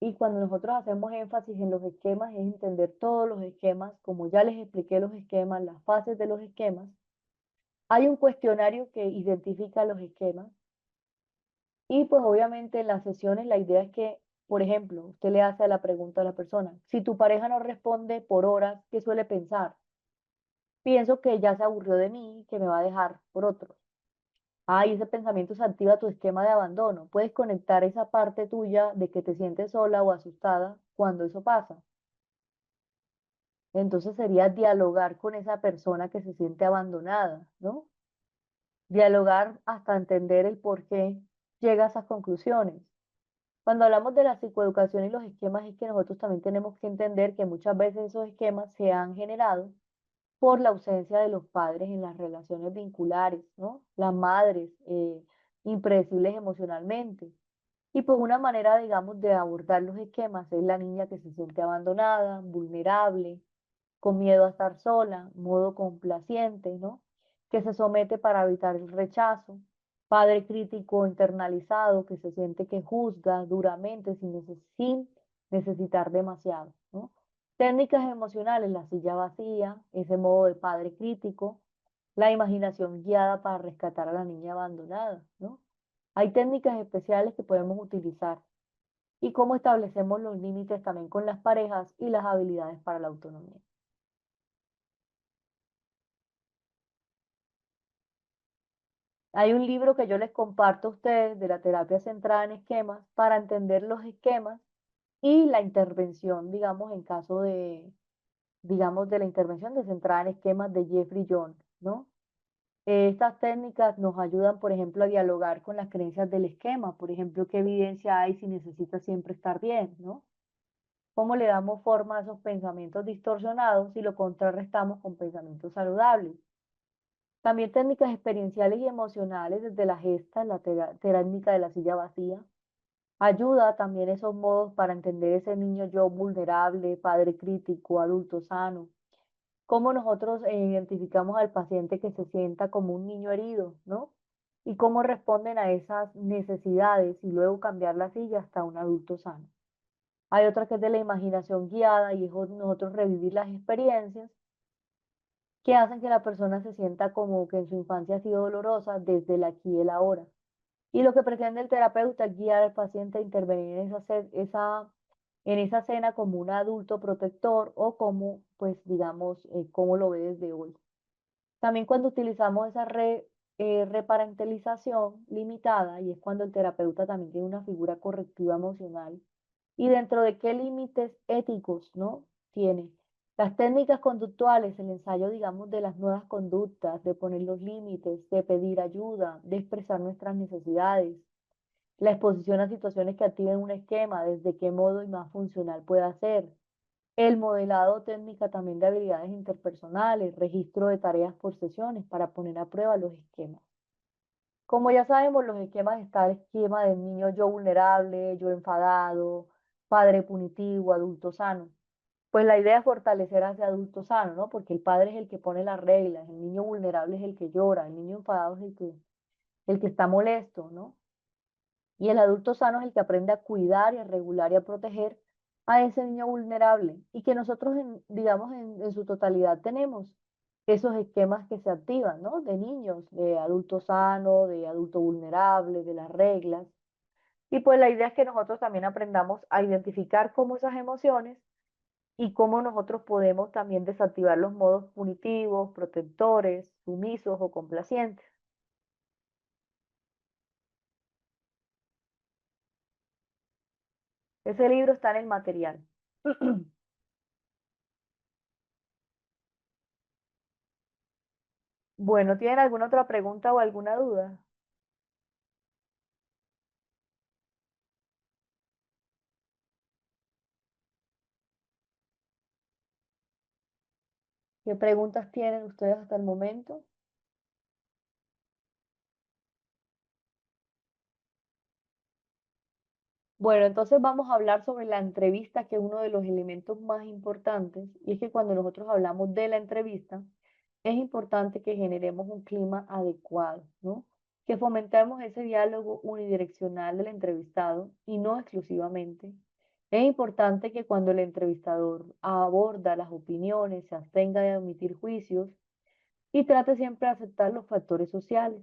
Y cuando nosotros hacemos énfasis en los esquemas, es entender todos los esquemas, como ya les expliqué los esquemas, las fases de los esquemas. Hay un cuestionario que identifica los esquemas y pues obviamente en las sesiones la idea es que, por ejemplo, usted le hace la pregunta a la persona, si tu pareja no responde por horas, ¿qué suele pensar? Pienso que ya se aburrió de mí, que me va a dejar por otro. Ah, y ese pensamiento se activa tu esquema de abandono. Puedes conectar esa parte tuya de que te sientes sola o asustada cuando eso pasa. Entonces sería dialogar con esa persona que se siente abandonada, ¿no? Dialogar hasta entender el por qué llega a esas conclusiones. Cuando hablamos de la psicoeducación y los esquemas, es que nosotros también tenemos que entender que muchas veces esos esquemas se han generado por la ausencia de los padres en las relaciones vinculares, ¿no? Las madres impredecibles emocionalmente. Y pues una manera, digamos, de abordar los esquemas es la niña que se siente abandonada, vulnerable, con miedo a estar sola, modo complaciente, ¿no? Que se somete para evitar el rechazo, padre crítico internalizado que se siente que juzga duramente sin necesitar demasiado, ¿no? Técnicas emocionales, la silla vacía, ese modo de padre crítico, la imaginación guiada para rescatar a la niña abandonada, ¿no? Hay técnicas especiales que podemos utilizar y cómo establecemos los límites también con las parejas y las habilidades para la autonomía. Hay un libro que yo les comparto a ustedes de la terapia centrada en esquemas para entender los esquemas y la intervención, digamos, en caso de, digamos, de la intervención de centrada en esquemas de Jeffrey Jones, ¿no? Estas técnicas nos ayudan, por ejemplo, a dialogar con las creencias del esquema, por ejemplo, qué evidencia hay si necesita siempre estar bien, ¿no? ¿Cómo le damos forma a esos pensamientos distorsionados si lo contrarrestamos con pensamientos saludables? También técnicas experienciales y emocionales desde la gesta, la técnica de la silla vacía. Ayuda también esos modos para entender ese niño yo vulnerable, padre crítico, adulto sano. Cómo nosotros identificamos al paciente que se sienta como un niño herido, ¿no? Y cómo responden a esas necesidades y luego cambiar la silla hasta un adulto sano. Hay otra que es de la imaginación guiada y es nosotros revivir las experiencias que hacen que la persona se sienta como que en su infancia ha sido dolorosa desde el aquí y el ahora. Y lo que pretende el terapeuta es guiar al paciente a intervenir en en esa escena como un adulto protector o como, pues, digamos, cómo lo ve desde hoy. También cuando utilizamos esa reparentalización limitada, y es cuando el terapeuta también tiene una figura correctiva emocional, y dentro de qué límites éticos, ¿no? Tiene. Las técnicas conductuales, el ensayo, digamos, de las nuevas conductas, de poner los límites, de pedir ayuda, de expresar nuestras necesidades, la exposición a situaciones que activen un esquema, desde qué modo y más funcional pueda ser, el modelado técnica también de habilidades interpersonales, registro de tareas por sesiones para poner a prueba los esquemas. Como ya sabemos, los esquemas está el esquema del niño yo vulnerable, yo enfadado, padre punitivo, adulto sano. Pues la idea es fortalecer a ese adulto sano, ¿no? Porque el padre es el que pone las reglas, el niño vulnerable es el que llora, el niño enfadado es el que está molesto, ¿no? Y el adulto sano es el que aprende a cuidar y a regular y a proteger a ese niño vulnerable. Y que nosotros, digamos, en su totalidad tenemos esos esquemas que se activan, ¿no? De niños, de adulto sano, de adulto vulnerable, de las reglas. Y pues la idea es que nosotros también aprendamos a identificar cómo esas emociones y cómo nosotros podemos también desactivar los modos punitivos, protectores, sumisos o complacientes. Ese libro está en el material. Bueno, ¿tienen alguna otra pregunta o alguna duda? ¿Qué preguntas tienen ustedes hasta el momento? Bueno, entonces vamos a hablar sobre la entrevista, que es uno de los elementos más importantes, y es que cuando nosotros hablamos de la entrevista, es importante que generemos un clima adecuado, ¿no? Que fomentemos ese diálogo unidireccional del entrevistado y no exclusivamente. Es importante que cuando el entrevistador aborda las opiniones, se abstenga de emitir juicios y trate siempre de aceptar los factores sociales.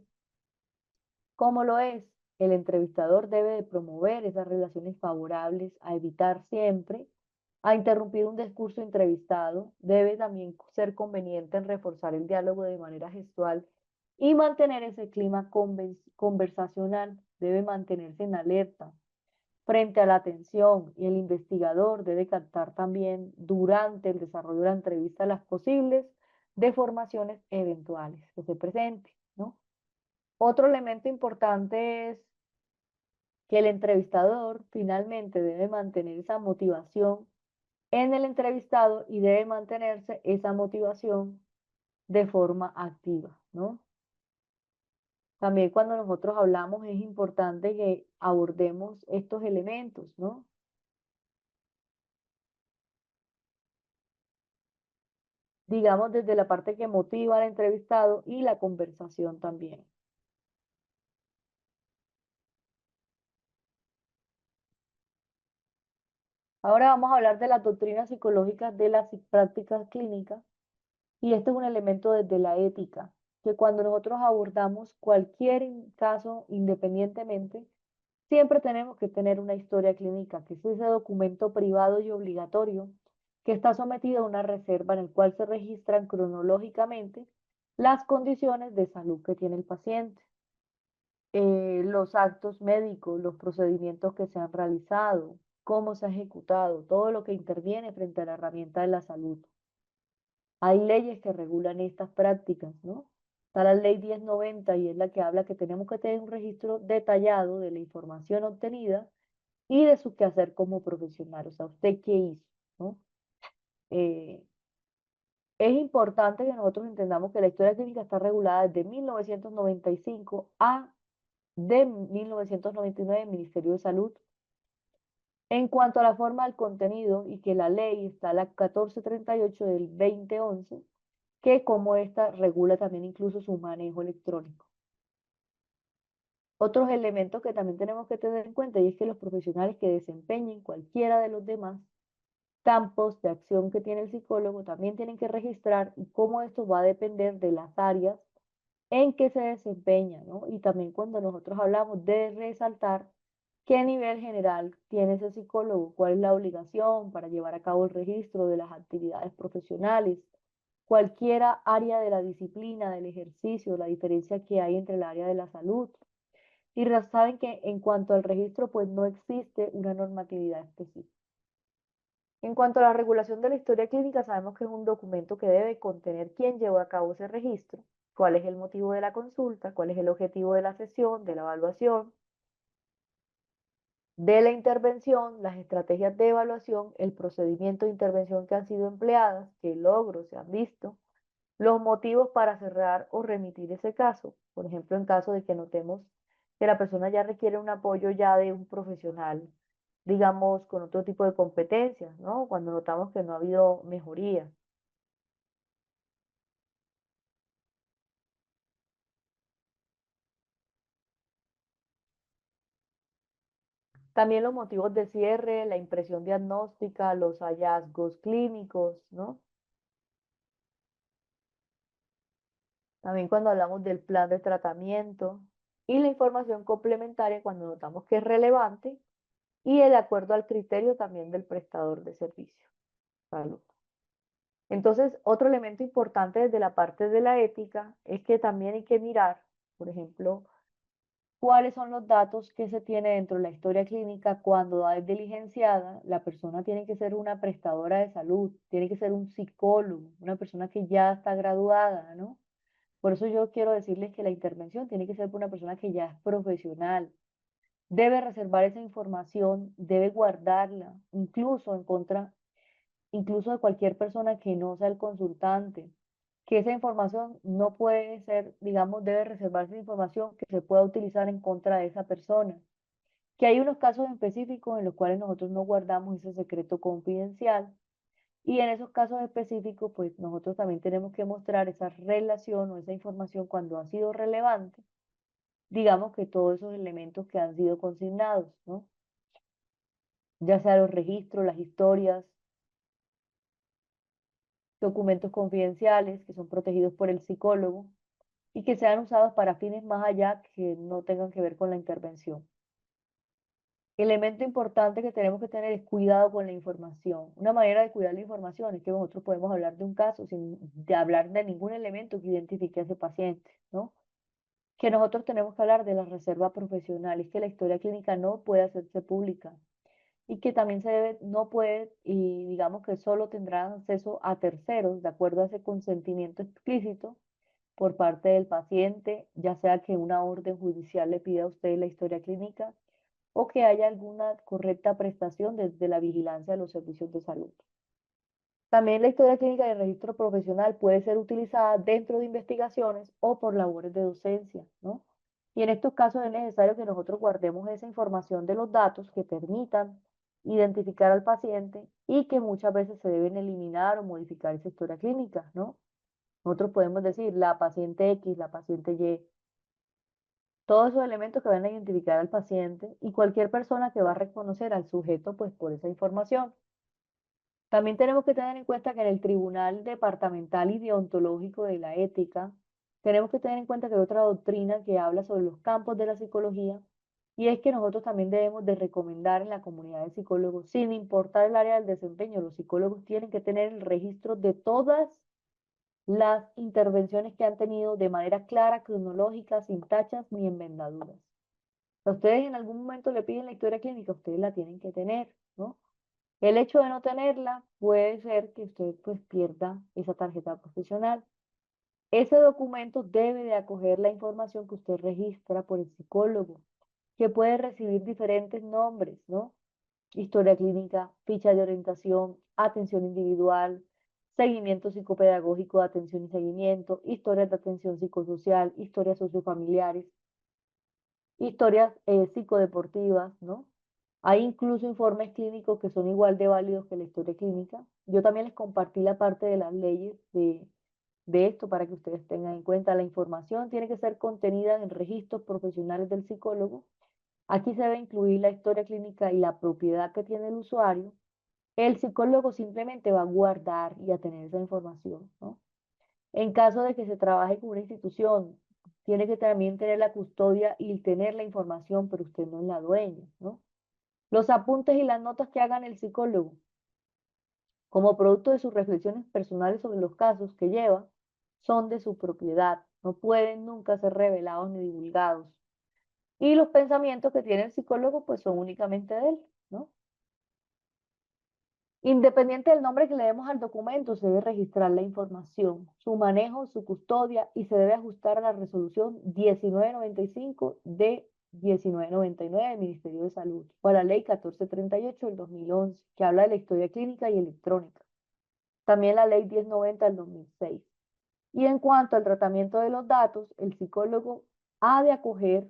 ¿Cómo lo es? El entrevistador debe de promover esas relaciones favorables, a evitar siempre, a interrumpir un discurso entrevistado, debe también ser conveniente en reforzar el diálogo de manera gestual y mantener ese clima conversacional, debe mantenerse en alerta frente a la atención, y el investigador debe captar también durante el desarrollo de la entrevista las posibles deformaciones eventuales que se presenten, ¿no? Otro elemento importante es que el entrevistador finalmente debe mantener esa motivación en el entrevistado y debe mantenerse esa motivación de forma activa, ¿no? También cuando nosotros hablamos es importante que abordemos estos elementos, ¿no? Digamos desde la parte que motiva al entrevistado y la conversación también. Ahora vamos a hablar de las doctrinas psicológicas de las prácticas clínicas. Y este es un elemento desde la ética, que cuando nosotros abordamos cualquier caso independientemente, siempre tenemos que tener una historia clínica, que es ese documento privado y obligatorio que está sometido a una reserva en el cual se registran cronológicamente las condiciones de salud que tiene el paciente, los actos médicos, los procedimientos que se han realizado, cómo se ha ejecutado, todo lo que interviene frente a la herramienta de la salud. Hay leyes que regulan estas prácticas, ¿no? Está la ley 1090 y es la que habla que tenemos que tener un registro detallado de la información obtenida y de su quehacer como profesional. O sea, usted qué hizo, ¿no? Eh, es importante que nosotros entendamos que la historia clínica está regulada desde 1995 a de 1999 del Ministerio de Salud. En cuanto a la forma del contenido, y que la ley está la 1438 del 2011, que como esta regula también incluso su manejo electrónico. Otros elementos que también tenemos que tener en cuenta y es que los profesionales que desempeñen cualquiera de los demás campos de acción que tiene el psicólogo también tienen que registrar, y cómo esto va a depender de las áreas en que se desempeña, ¿no? Y también cuando nosotros hablamos de resaltar qué nivel general tiene ese psicólogo, cuál es la obligación para llevar a cabo el registro de las actividades profesionales, cualquiera área de la disciplina, del ejercicio, la diferencia que hay entre el área de la salud. Y saben que en cuanto al registro, pues no existe una normatividad específica. En cuanto a la regulación de la historia clínica, sabemos que es un documento que debe contener quién llevó a cabo ese registro, cuál es el motivo de la consulta, cuál es el objetivo de la sesión, de la evaluación, de la intervención, las estrategias de evaluación, el procedimiento de intervención que han sido empleadas, qué logros se han visto, los motivos para cerrar o remitir ese caso. Por ejemplo, en caso de que notemos que la persona ya requiere un apoyo ya de un profesional, digamos, con otro tipo de competencias, ¿no? Cuando notamos que no ha habido mejoría. También los motivos de cierre, la impresión diagnóstica, los hallazgos clínicos, ¿no? También cuando hablamos del plan de tratamiento y la información complementaria cuando notamos que es relevante y de acuerdo al criterio también del prestador de servicio. Salud. Entonces, otro elemento importante desde la parte de la ética es que también hay que mirar, por ejemplo, cuáles son los datos que se tiene dentro de la historia clínica cuando es diligenciada. La persona tiene que ser una prestadora de salud, tiene que ser un psicólogo, una persona que ya está graduada, ¿no? Por eso yo quiero decirles que la intervención tiene que ser por una persona que ya es profesional. Debe reservar esa información, debe guardarla, incluso en contra, incluso de cualquier persona que no sea el consultante, que esa información no puede ser, digamos, debe reservarse información que se pueda utilizar en contra de esa persona. Que hay unos casos específicos en los cuales nosotros no guardamos ese secreto confidencial y en esos casos específicos, pues nosotros también tenemos que mostrar esa relación o esa información cuando ha sido relevante, digamos que todos esos elementos que han sido consignados, ¿no? Ya sea los registros, las historias, documentos confidenciales que son protegidos por el psicólogo y que sean usados para fines más allá que no tengan que ver con la intervención. Elemento importante que tenemos que tener es cuidado con la información. Una manera de cuidar la información es que nosotros podemos hablar de un caso sin de hablar de ningún elemento que identifique a ese paciente, ¿no? Que nosotros tenemos que hablar de la reserva profesional, es que la historia clínica no puede hacerse pública y que también se debe, no puede, y digamos que solo tendrán acceso a terceros, de acuerdo a ese consentimiento explícito por parte del paciente, ya sea que una orden judicial le pida a usted la historia clínica o que haya alguna correcta prestación desde la vigilancia de los servicios de salud. También la historia clínica de registro profesional puede ser utilizada dentro de investigaciones o por labores de docencia, ¿no? Y en estos casos es necesario que nosotros guardemos esa información de los datos que permitan identificar al paciente y que muchas veces se deben eliminar o modificar esa historia clínica, ¿no? Nosotros podemos decir la paciente X, la paciente Y, todos esos elementos que van a identificar al paciente y cualquier persona que va a reconocer al sujeto pues por esa información. También tenemos que tener en cuenta que en el Tribunal Departamental y Deontológico de la Ética, tenemos que tener en cuenta que hay otra doctrina que habla sobre los campos de la psicología y es que nosotros también debemos de recomendar en la comunidad de psicólogos, sin importar el área del desempeño, los psicólogos tienen que tener el registro de todas las intervenciones que han tenido de manera clara, cronológica, sin tachas ni enmendaduras. A ustedes en algún momento le piden la historia clínica, ustedes la tienen que tener, ¿no? El hecho de no tenerla puede ser que usted pues pierda esa tarjeta profesional. Ese documento debe de acoger la información que usted registra por el psicólogo, que puede recibir diferentes nombres, ¿no? Historia clínica, ficha de orientación, atención individual, seguimiento psicopedagógico de atención y seguimiento, historias de atención psicosocial, historias sociofamiliares, historias psicodeportivas, ¿no? Hay incluso informes clínicos que son igual de válidos que la historia clínica. Yo también les compartí la parte de las leyes de esto para que ustedes tengan en cuenta. La información tiene que ser contenida en registros profesionales del psicólogo. Aquí se debe incluir la historia clínica y la propiedad que tiene el usuario. El psicólogo simplemente va a guardar y a tener esa información, ¿no? En caso de que se trabaje con una institución, tiene que también tener la custodia y tener la información, pero usted no es la dueña, ¿no? Los apuntes y las notas que hagan el psicólogo, como producto de sus reflexiones personales sobre los casos que lleva, son de su propiedad, no pueden nunca ser revelados ni divulgados. Y los pensamientos que tiene el psicólogo, pues son únicamente de él, ¿no? Independiente del nombre que le demos al documento, se debe registrar la información, su manejo, su custodia y se debe ajustar a la resolución 1995 de 1999 del Ministerio de Salud o a la ley 1438 del 2011, que habla de la historia clínica y electrónica. También la ley 1090 del 2006. Y en cuanto al tratamiento de los datos, el psicólogo ha de acoger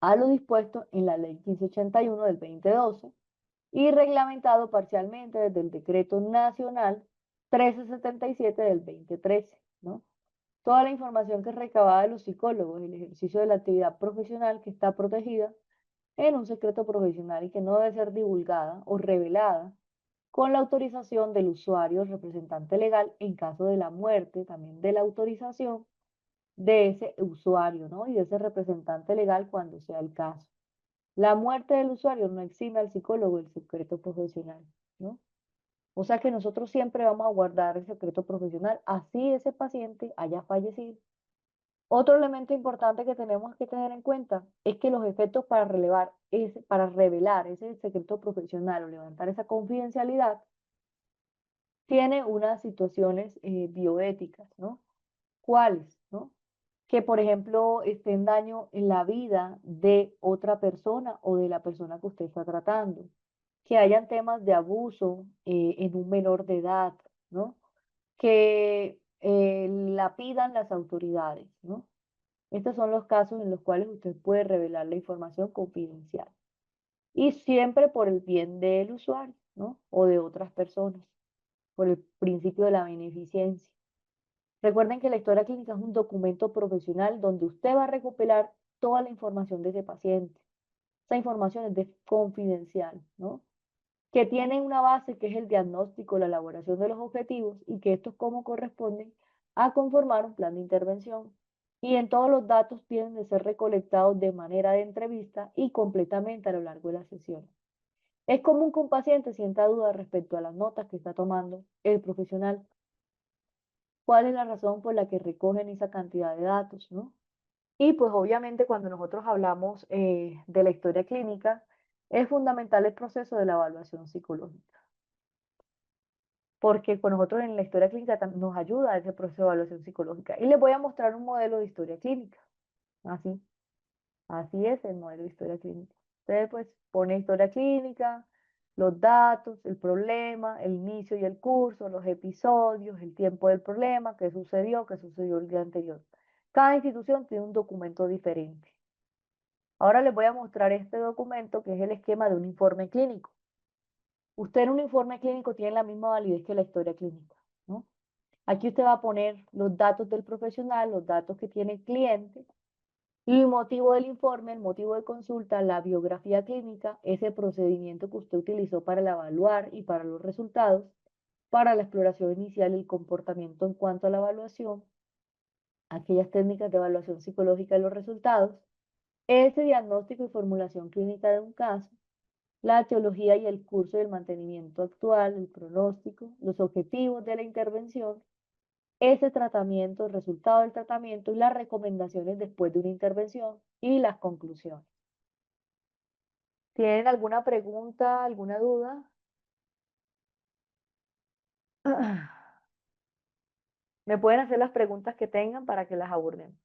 a lo dispuesto en la ley 1581 del 2012 y reglamentado parcialmente desde el Decreto Nacional 1377 del 2013, ¿no? Toda la información que es recabada de los psicólogos en el ejercicio de la actividad profesional que está protegida en un secreto profesional y que no debe ser divulgada o revelada con la autorización del usuario o representante legal en caso de la muerte, también de la autorización de ese usuario, ¿no? Y de ese representante legal cuando sea el caso. La muerte del usuario no exime al psicólogo del secreto profesional, ¿no? O sea que nosotros siempre vamos a guardar el secreto profesional, así ese paciente haya fallecido. Otro elemento importante que tenemos que tener en cuenta es que los efectos para revelar ese secreto profesional o levantar esa confidencialidad tiene unas situaciones bioéticas, ¿no? ¿Cuáles, no? Que, por ejemplo, esté en daño en la vida de otra persona o de la persona que usted está tratando, que hayan temas de abuso en un menor de edad, ¿no? Que la pidan las autoridades, ¿no? Estos son los casos en los cuales usted puede revelar la información confidencial y siempre por el bien del usuario, ¿no? O de otras personas, por el principio de la beneficencia. Recuerden que la historia clínica es un documento profesional donde usted va a recopilar toda la información de ese paciente. Esa información es confidencial, ¿no? Que tiene una base que es el diagnóstico, la elaboración de los objetivos y que estos como corresponden a conformar un plan de intervención. Y en todos los datos tienen de ser recolectados de manera de entrevista y completamente a lo largo de la sesión. Es común que un paciente sienta dudas respecto a las notas que está tomando el profesional. ¿Cuál es la razón por la que recogen esa cantidad de datos, no? Y pues obviamente cuando nosotros hablamos de la historia clínica, es fundamental el proceso de la evaluación psicológica, porque con nosotros en la historia clínica nos ayuda ese proceso de evaluación psicológica. Y les voy a mostrar un modelo de historia clínica. Así, así es el modelo de historia clínica. Usted pues pone historia clínica, los datos, el problema, el inicio y el curso, los episodios, el tiempo del problema, qué sucedió el día anterior. Cada institución tiene un documento diferente. Ahora les voy a mostrar este documento que es el esquema de un informe clínico. Usted en un informe clínico tiene la misma validez que la historia clínica, ¿no? Aquí usted va a poner los datos del profesional, los datos que tiene el cliente, y el motivo del informe, el motivo de consulta, la biografía clínica, ese procedimiento que usted utilizó para el evaluar y para los resultados, para la exploración inicial y el comportamiento en cuanto a la evaluación, aquellas técnicas de evaluación psicológica y los resultados, ese diagnóstico y formulación clínica de un caso, la teología y el curso del mantenimiento actual, el pronóstico, los objetivos de la intervención, ese tratamiento, el resultado del tratamiento y las recomendaciones después de una intervención y las conclusiones. ¿Tienen alguna pregunta, alguna duda? Me pueden hacer las preguntas que tengan para que las abordemos.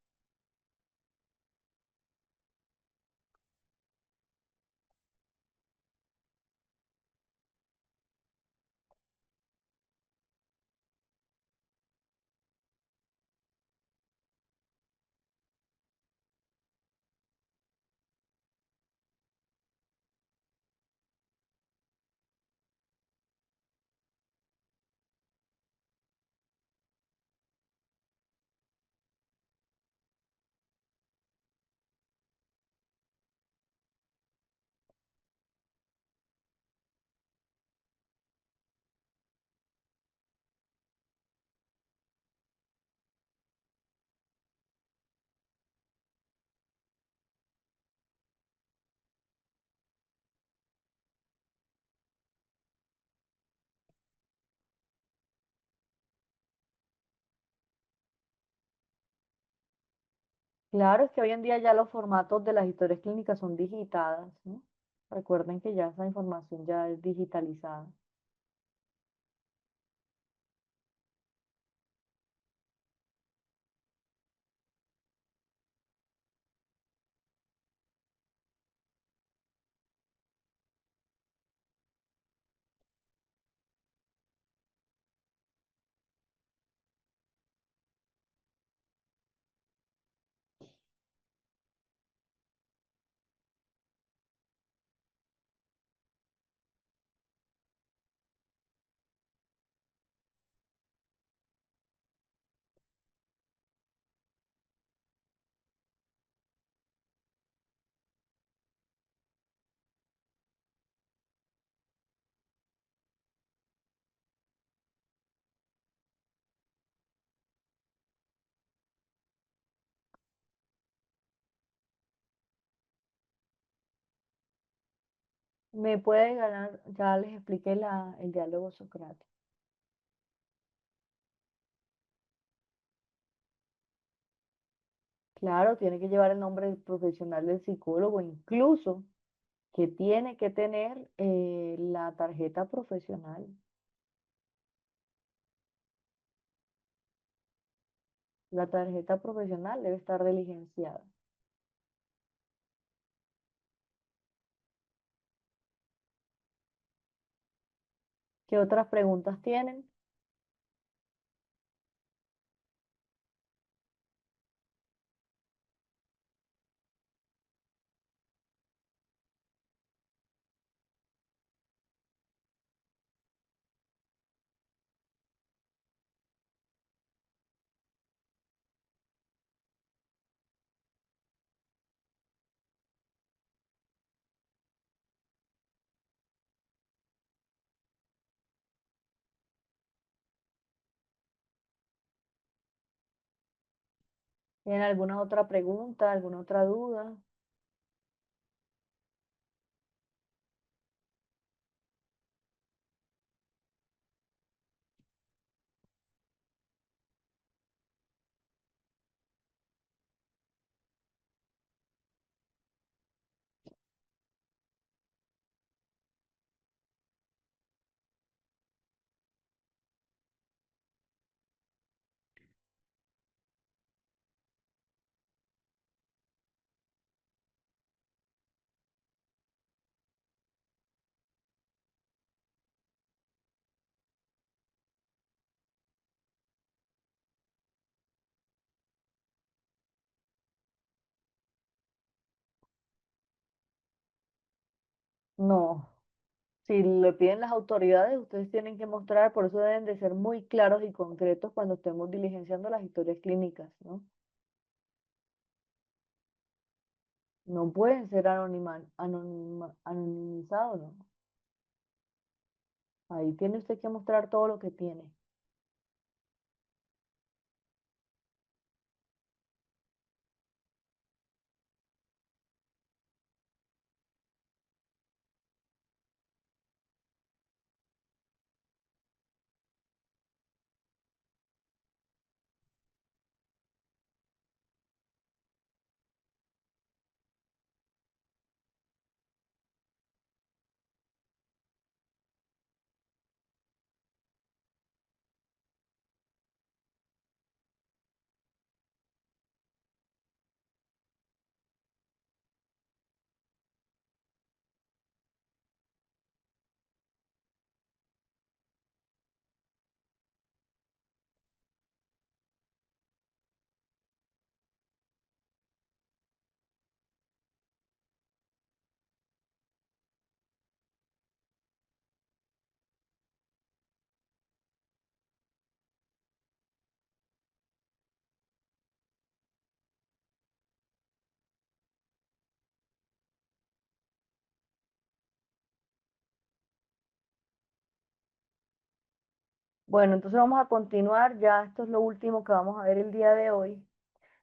Claro, es que hoy en día ya los formatos de las historias clínicas son digitadas, ¿no? Recuerden que ya esa información ya es digitalizada. Me puede ganar, ya les expliqué el diálogo socrático. Claro, tiene que llevar el nombre profesional del psicólogo, incluso que tiene que tener la tarjeta profesional. La tarjeta profesional debe estar diligenciada. ¿Qué otras preguntas tienen? ¿Tienen alguna otra pregunta, alguna otra duda? No. Si le piden las autoridades, ustedes tienen que mostrar, por eso deben de ser muy claros y concretos cuando estemos diligenciando las historias clínicas, ¿no? No pueden ser anonimizados, ¿no? Ahí tiene usted que mostrar todo lo que tiene. Bueno, entonces vamos a continuar, ya esto es lo último que vamos a ver el día de hoy.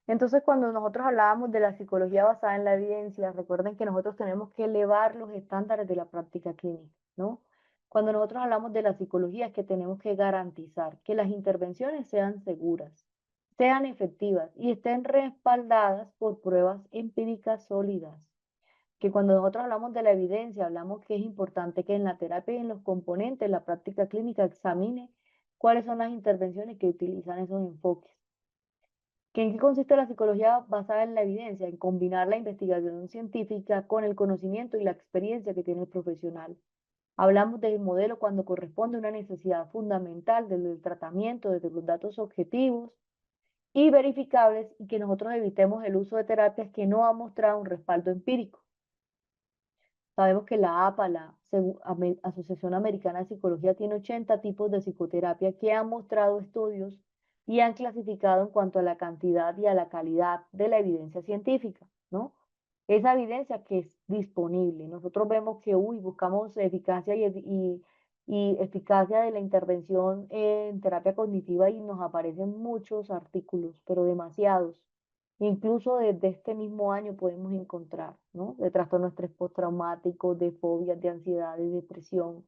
Entonces, cuando nosotros hablábamos de la psicología basada en la evidencia, recuerden que nosotros tenemos que elevar los estándares de la práctica clínica, ¿no? Cuando nosotros hablamos de la psicología es que tenemos que garantizar que las intervenciones sean seguras, sean efectivas y estén respaldadas por pruebas empíricas sólidas. Que cuando nosotros hablamos de la evidencia, hablamos que es importante que en la terapia y en los componentes, la práctica clínica examine cuáles son las intervenciones que utilizan esos enfoques. ¿Que ¿En qué consiste la psicología basada en la evidencia? En combinar la investigación científica con el conocimiento y la experiencia que tiene el profesional. Hablamos del modelo cuando corresponde a una necesidad fundamental desde el tratamiento, desde los datos objetivos y verificables y que nosotros evitemos el uso de terapias que no han mostrado un respaldo empírico. Sabemos que la APA, la Asociación Americana de Psicología, tiene 80 tipos de psicoterapia que han mostrado estudios y han clasificado en cuanto a la cantidad y a la calidad de la evidencia científica, ¿no? Esa evidencia que es disponible. Nosotros vemos que, buscamos eficacia y eficacia de la intervención en terapia cognitiva y nos aparecen muchos artículos, pero demasiados. Incluso desde este mismo año podemos encontrar, ¿no? De trastorno de estrés postraumático, de fobias, de ansiedad, de depresión.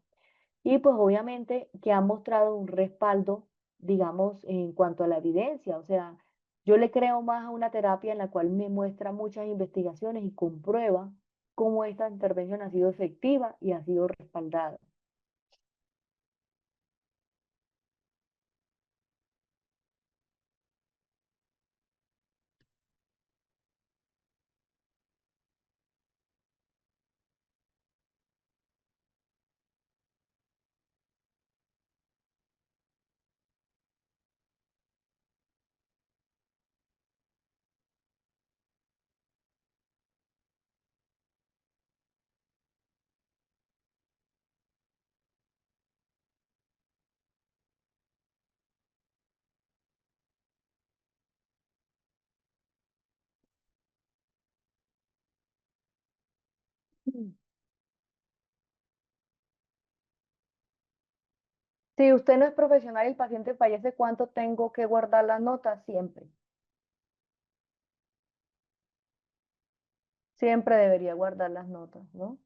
Y pues obviamente que han mostrado un respaldo, digamos, en cuanto a la evidencia. O sea, yo le creo más a una terapia en la cual me muestra muchas investigaciones y comprueba cómo esta intervención ha sido efectiva y ha sido respaldada. Mm. Si usted no es profesional y el paciente fallece, ¿cuánto tengo que guardar las notas? Siempre. Siempre debería guardar las notas, ¿no?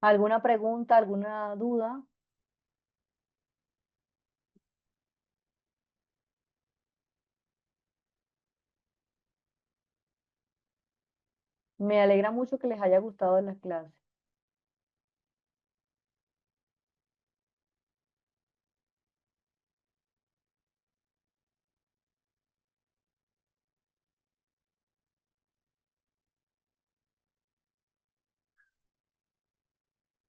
¿Alguna pregunta, alguna duda? Me alegra mucho que les haya gustado la clase.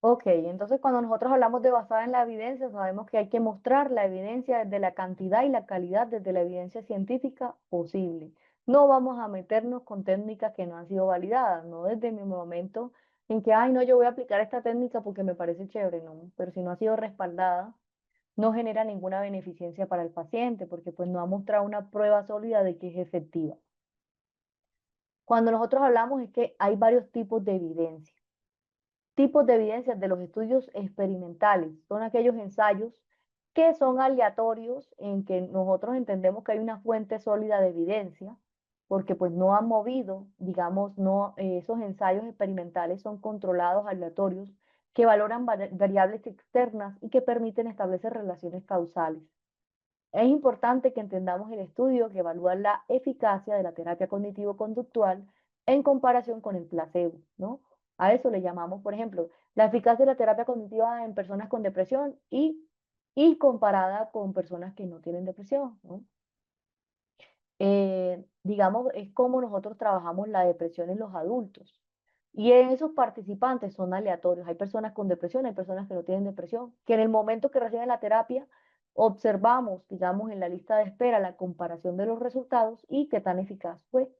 Ok, entonces cuando nosotros hablamos de basada en la evidencia, sabemos que hay que mostrar la evidencia desde la cantidad y la calidad, desde la evidencia científica posible. No vamos a meternos con técnicas que no han sido validadas, no desde mi momento en que, ay, no, yo voy a aplicar esta técnica porque me parece chévere, no, pero si no ha sido respaldada, no genera ninguna beneficencia para el paciente porque pues no ha mostrado una prueba sólida de que es efectiva. Cuando nosotros hablamos es que hay varios tipos de evidencia. Tipos de evidencias de los estudios experimentales son aquellos ensayos que son aleatorios en que nosotros entendemos que hay una fuente sólida de evidencia, porque pues no han movido, digamos, no, esos ensayos experimentales son controlados, aleatorios, que valoran variables externas y que permiten establecer relaciones causales. Es importante que entendamos el estudio que evalúa la eficacia de la terapia cognitivo-conductual en comparación con el placebo, ¿no? A eso le llamamos, por ejemplo, la eficacia de la terapia cognitiva en personas con depresión y comparada con personas que no tienen depresión, ¿no? Digamos, es como nosotros trabajamos la depresión en los adultos. Y en esos participantes son aleatorios. Hay personas con depresión, hay personas que no tienen depresión, que en el momento que reciben la terapia Observamos, digamos, en la lista de espera la comparación de los resultados y qué tan eficaz fue.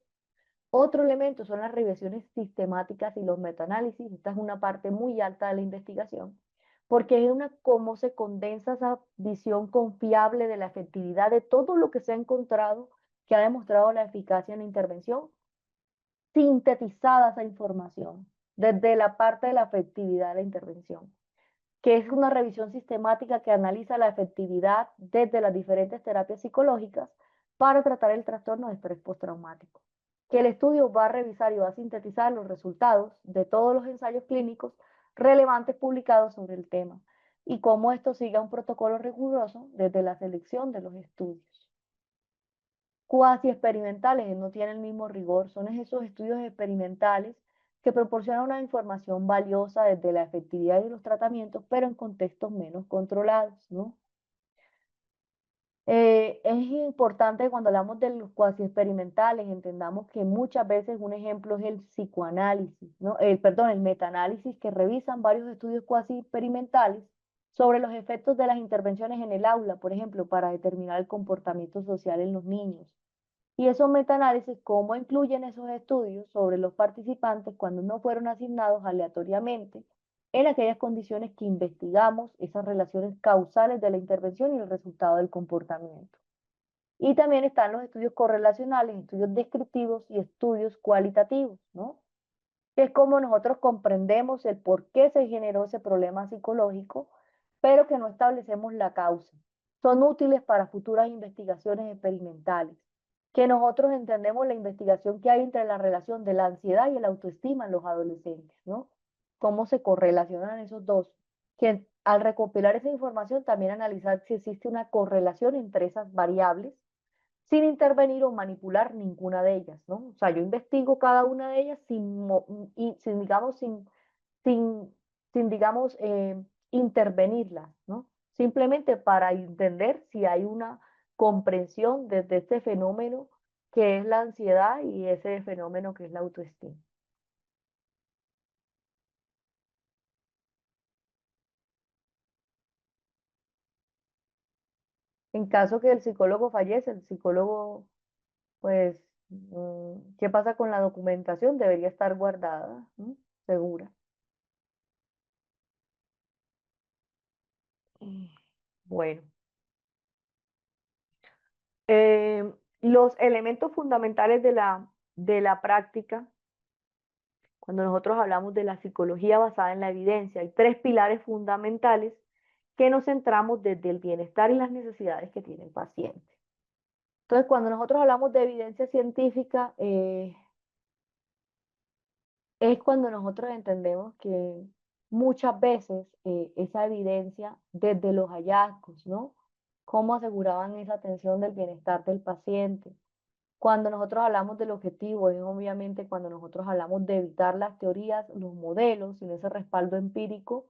Otro elemento son las revisiones sistemáticas y los metaanálisis. Esta es una parte muy alta de la investigación, porque es cómo se condensa esa visión confiable de la efectividad de todo lo que se ha encontrado que ha demostrado la eficacia en la intervención, sintetizada esa información desde la parte de la efectividad de la intervención, que es una revisión sistemática que analiza la efectividad desde las diferentes terapias psicológicas para tratar el trastorno de estrés postraumático. Que el estudio va a revisar y va a sintetizar los resultados de todos los ensayos clínicos relevantes publicados sobre el tema y cómo esto siga un protocolo riguroso desde la selección de los estudios. Cuasi experimentales, no tienen el mismo rigor, son esos estudios experimentales que proporcionan una información valiosa desde la efectividad de los tratamientos, pero en contextos menos controlados, ¿no? Es importante cuando hablamos de los cuasi experimentales, entendamos que muchas veces un ejemplo es el psicoanálisis, ¿no? Perdón, el metaanálisis, que revisan varios estudios cuasi experimentales sobre los efectos de las intervenciones en el aula, por ejemplo, para determinar el comportamiento social en los niños. Y esos metaanálisis, cómo incluyen esos estudios sobre los participantes cuando no fueron asignados aleatoriamente en aquellas condiciones que investigamos, esas relaciones causales de la intervención y el resultado del comportamiento. Y también están los estudios correlacionales, estudios descriptivos y estudios cualitativos, ¿no? Que es como nosotros comprendemos el por qué se generó ese problema psicológico, pero que no establecemos la causa. Son útiles para futuras investigaciones experimentales, que nosotros entendemos la investigación que hay entre la relación de la ansiedad y la autoestima en los adolescentes, ¿no? Cómo se correlacionan esos dos, que al recopilar esa información también analizar si existe una correlación entre esas variables sin intervenir o manipular ninguna de ellas, ¿no? O sea, yo investigo cada una de ellas sin digamos, sin, digamos, intervenirlas, ¿no? Simplemente para entender si hay una comprensión desde este fenómeno que es la ansiedad y ese fenómeno que es la autoestima. En caso que el psicólogo fallece, el psicólogo, pues, ¿qué pasa con la documentación? Debería estar guardada, ¿no? Segura. Bueno, los elementos fundamentales de la práctica, cuando nosotros hablamos de la psicología basada en la evidencia, hay tres pilares fundamentales que nos centramos desde el bienestar y las necesidades que tiene el paciente. Entonces, cuando nosotros hablamos de evidencia científica, es cuando nosotros entendemos que muchas veces esa evidencia desde los hallazgos, ¿no? Cómo aseguraban esa atención del bienestar del paciente. Cuando nosotros hablamos del objetivo, es obviamente cuando nosotros hablamos de evitar las teorías, los modelos, sin ese respaldo empírico,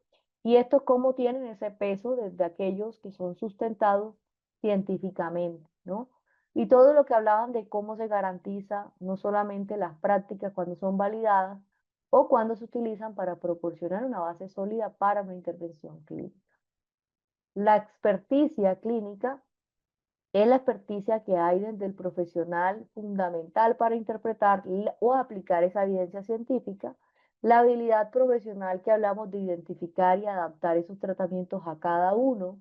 y estos cómo tienen ese peso desde aquellos que son sustentados científicamente, ¿no? Y todo lo que hablaban de cómo se garantiza no solamente las prácticas cuando son validadas o cuando se utilizan para proporcionar una base sólida para una intervención clínica. La experticia clínica es la experticia que hay desde el profesional fundamental para interpretar o aplicar esa evidencia científica, la habilidad profesional que hablamos de identificar y adaptar esos tratamientos a cada uno,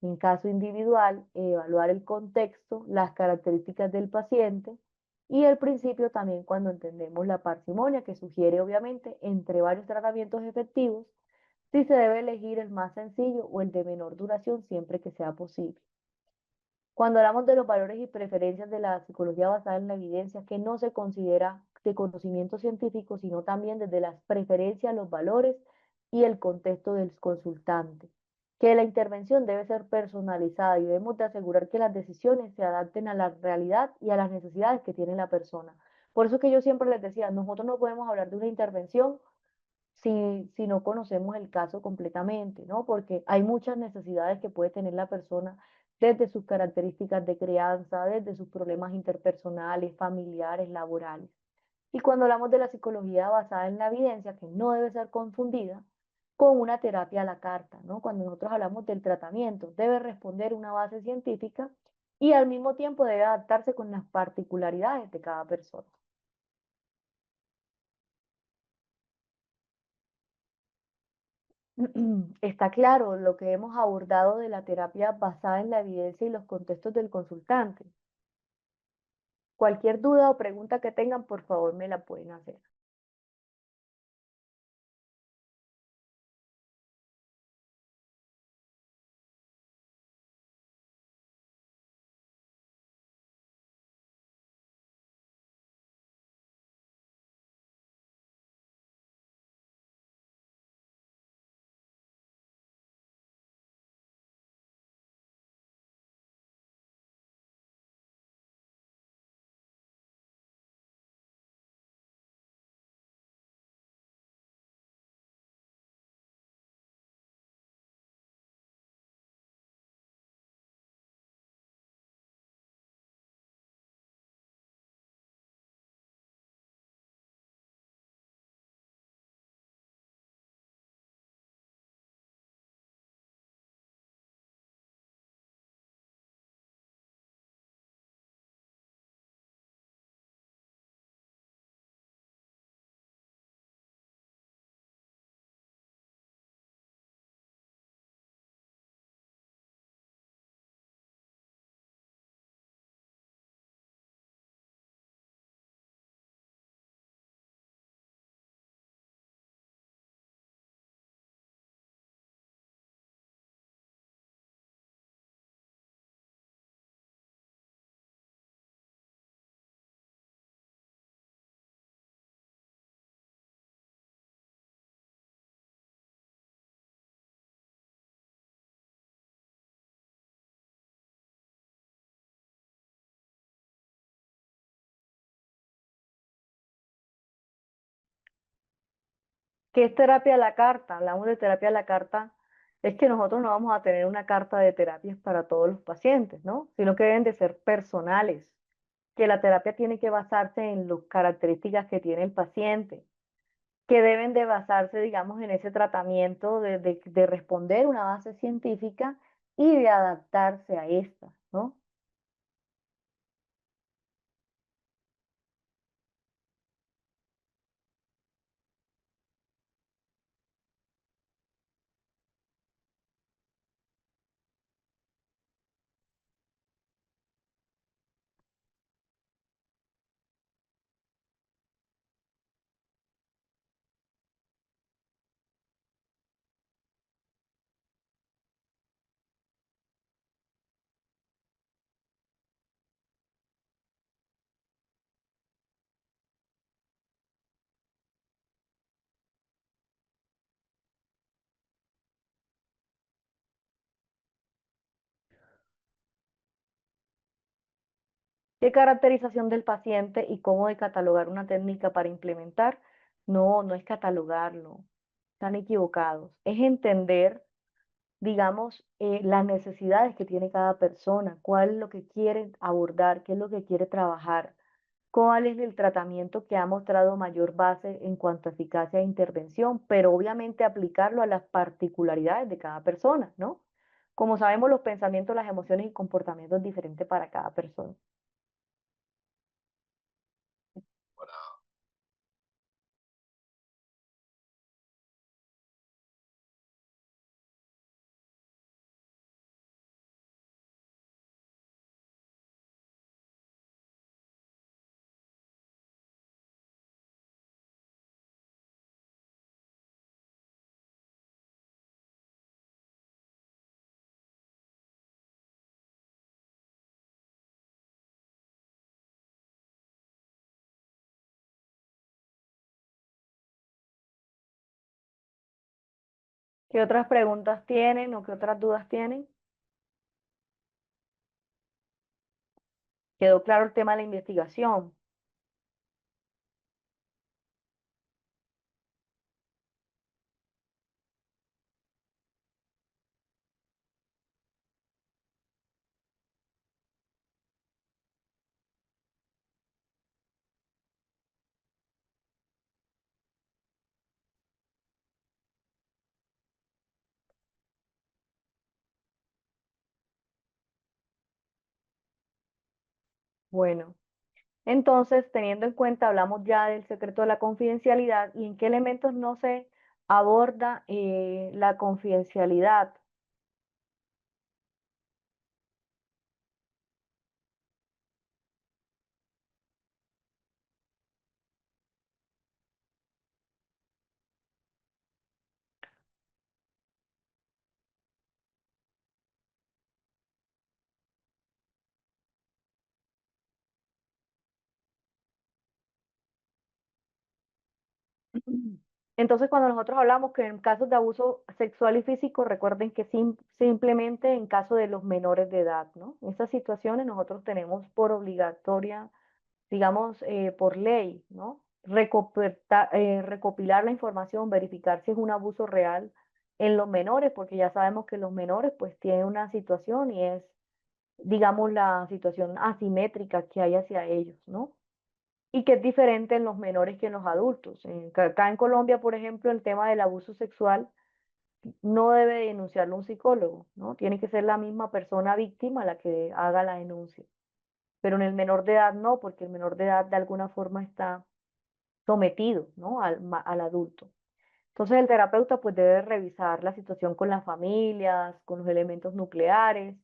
en caso individual, evaluar el contexto, las características del paciente y el principio también cuando entendemos la parsimonia que sugiere obviamente entre varios tratamientos efectivos si se debe elegir el más sencillo o el de menor duración siempre que sea posible. Cuando hablamos de los valores y preferencias de la psicología basada en la evidencia, que no se considera de conocimiento científico, sino también desde las preferencias, los valores y el contexto del consultante. Que la intervención debe ser personalizada y debemos de asegurar que las decisiones se adapten a la realidad y a las necesidades que tiene la persona. Por eso que yo siempre les decía, nosotros no podemos hablar de una intervención si no conocemos el caso completamente, ¿no? Porque hay muchas necesidades que puede tener la persona desde sus características de crianza, desde sus problemas interpersonales, familiares, laborales. Y cuando hablamos de la psicología basada en la evidencia, que no debe ser confundida con una terapia a la carta, ¿no? Cuando nosotros hablamos del tratamiento, debe responder una base científica y al mismo tiempo debe adaptarse con las particularidades de cada persona. Está claro lo que hemos abordado de la terapia basada en la evidencia y los contextos del consultante. Cualquier duda o pregunta que tengan, por favor, me la pueden hacer. ¿Qué es terapia a la carta? Hablamos de terapia a la carta, es que nosotros no vamos a tener una carta de terapias para todos los pacientes, ¿no? Sino que deben de ser personales, que la terapia tiene que basarse en las características que tiene el paciente, que deben de basarse, digamos, en ese tratamiento de responder una base científica y de adaptarse a esta, ¿no? ¿Qué caracterización del paciente y cómo de catalogar una técnica para implementar? No, no es catalogarlo, están equivocados. Es entender, digamos, las necesidades que tiene cada persona, cuál es lo que quiere abordar, qué es lo que quiere trabajar, cuál es el tratamiento que ha mostrado mayor base en cuanto a eficacia de intervención, pero obviamente aplicarlo a las particularidades de cada persona, ¿no? Como sabemos, los pensamientos, las emociones y comportamientos diferentes para cada persona. ¿Qué otras preguntas tienen o qué otras dudas tienen? ¿Quedó claro el tema de la investigación? Bueno, entonces, teniendo en cuenta, hablamos ya del secreto de la confidencialidad y en qué elementos no se aborda la confidencialidad. Entonces, cuando nosotros hablamos que en casos de abuso sexual y físico, recuerden que simplemente en caso de los menores de edad, ¿no? En esas situaciones nosotros tenemos por obligatoria, digamos, por ley, ¿no? Recopilar la información, verificar si es un abuso real en los menores, porque ya sabemos que los menores pues tienen una situación y es, digamos, la situación asimétrica que hay hacia ellos, ¿no? Y que es diferente en los menores que en los adultos. Acá en Colombia, por ejemplo, el tema del abuso sexual no debe denunciarlo un psicólogo, ¿no? Tiene que ser la misma persona víctima la que haga la denuncia. Pero en el menor de edad no, porque el menor de edad de alguna forma está sometido, ¿no? Al adulto. Entonces el terapeuta pues debe revisar la situación con las familias, con los elementos nucleares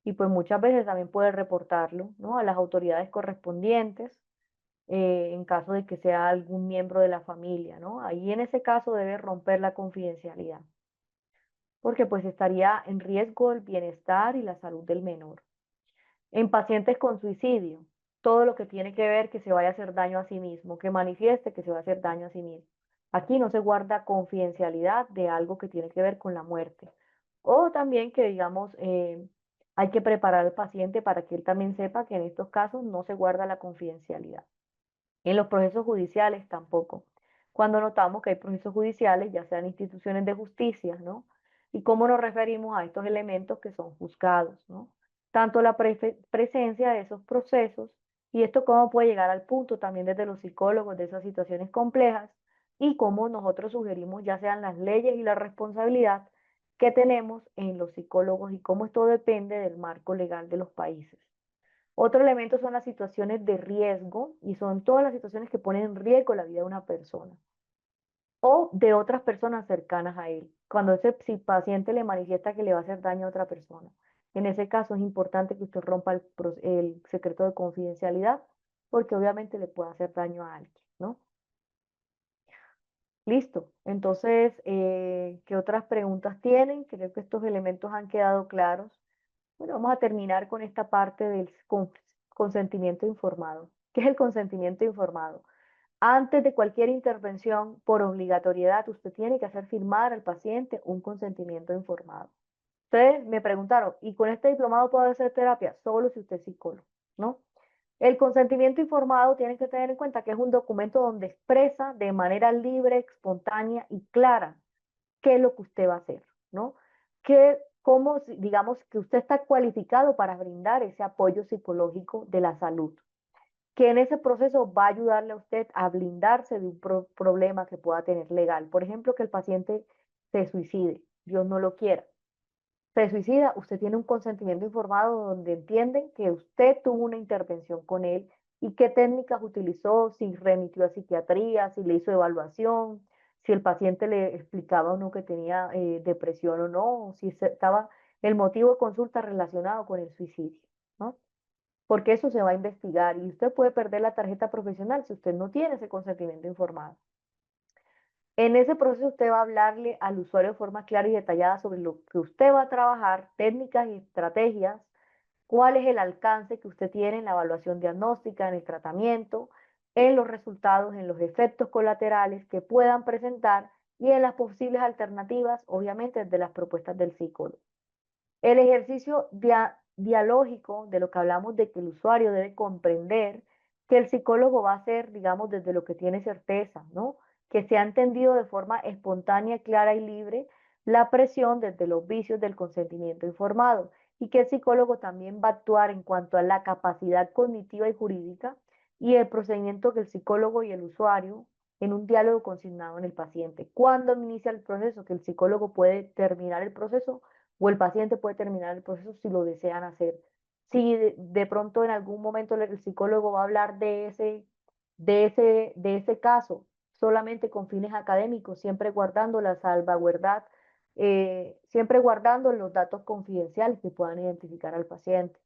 y pues muchas veces también puede reportarlo, ¿no? A las autoridades correspondientes en caso de que sea algún miembro de la familia, ¿no? Ahí en ese caso debe romper la confidencialidad, porque pues estaría en riesgo el bienestar y la salud del menor. En pacientes con suicidio, todo lo que tiene que ver que se vaya a hacer daño a sí mismo, que manifieste que se va a hacer daño a sí mismo. Aquí no se guarda confidencialidad de algo que tiene que ver con la muerte. O también que, digamos, hay que preparar al paciente para que él también sepa que en estos casos no se guarda la confidencialidad. En los procesos judiciales tampoco. Cuando notamos que hay procesos judiciales, ya sean instituciones de justicia, ¿no? Y cómo nos referimos a estos elementos que son juzgados, ¿no? Tanto la presencia de esos procesos y esto cómo puede llegar al punto también desde los psicólogos de esas situaciones complejas y cómo nosotros sugerimos ya sean las leyes y la responsabilidad que tenemos en los psicólogos y cómo esto depende del marco legal de los países. Otro elemento son las situaciones de riesgo y son todas las situaciones que ponen en riesgo la vida de una persona o de otras personas cercanas a él. Cuando ese si paciente le manifiesta que le va a hacer daño a otra persona. En ese caso es importante que usted rompa el secreto de confidencialidad porque obviamente le puede hacer daño a alguien, ¿no? Listo. Entonces, ¿qué otras preguntas tienen? Creo que estos elementos han quedado claros. Bueno, vamos a terminar con esta parte del consentimiento informado. ¿Qué es el consentimiento informado? Antes de cualquier intervención, por obligatoriedad, usted tiene que hacer firmar al paciente un consentimiento informado. Ustedes me preguntaron, ¿y con este diplomado puedo hacer terapia? Solo si usted es psicólogo, ¿no? El consentimiento informado tienen que tener en cuenta que es un documento donde expresa de manera libre, espontánea y clara qué es lo que usted va a hacer, ¿no? Que, cómo, digamos, que usted está cualificado para brindar ese apoyo psicológico de la salud, que en ese proceso va a ayudarle a usted a blindarse de un problema que pueda tener legal. Por ejemplo, que el paciente se suicide, Dios no lo quiera. Se suicida, usted tiene un consentimiento informado donde entienden que usted tuvo una intervención con él y qué técnicas utilizó, si remitió a psiquiatría, si le hizo evaluación, si el paciente le explicaba o no que tenía depresión o no, si estaba el motivo de consulta relacionado con el suicidio, ¿no? Porque eso se va a investigar y usted puede perder la tarjeta profesional si usted no tiene ese consentimiento informado. En ese proceso usted va a hablarle al usuario de forma clara y detallada sobre lo que usted va a trabajar, técnicas y estrategias, cuál es el alcance que usted tiene en la evaluación diagnóstica, en el tratamiento, en los resultados, en los efectos colaterales que puedan presentar y en las posibles alternativas, obviamente, de las propuestas del psicólogo. El ejercicio dialógico de lo que hablamos de que el usuario debe comprender que el psicólogo va a hacer, digamos, desde lo que tiene certeza, ¿no? Que se ha entendido de forma espontánea, clara y libre la presión desde los vicios del consentimiento informado y que el psicólogo también va a actuar en cuanto a la capacidad cognitiva y jurídica y el procedimiento que el psicólogo y el usuario en un diálogo consignado en el paciente. ¿Cuándo inicia el proceso? Que el psicólogo puede terminar el proceso o el paciente puede terminar el proceso si lo desean hacer. Si de pronto en algún momento el psicólogo va a hablar de ese caso solamente con fines académicos, siempre guardando la salvaguardad, siempre guardando los datos confidenciales que puedan identificar al paciente.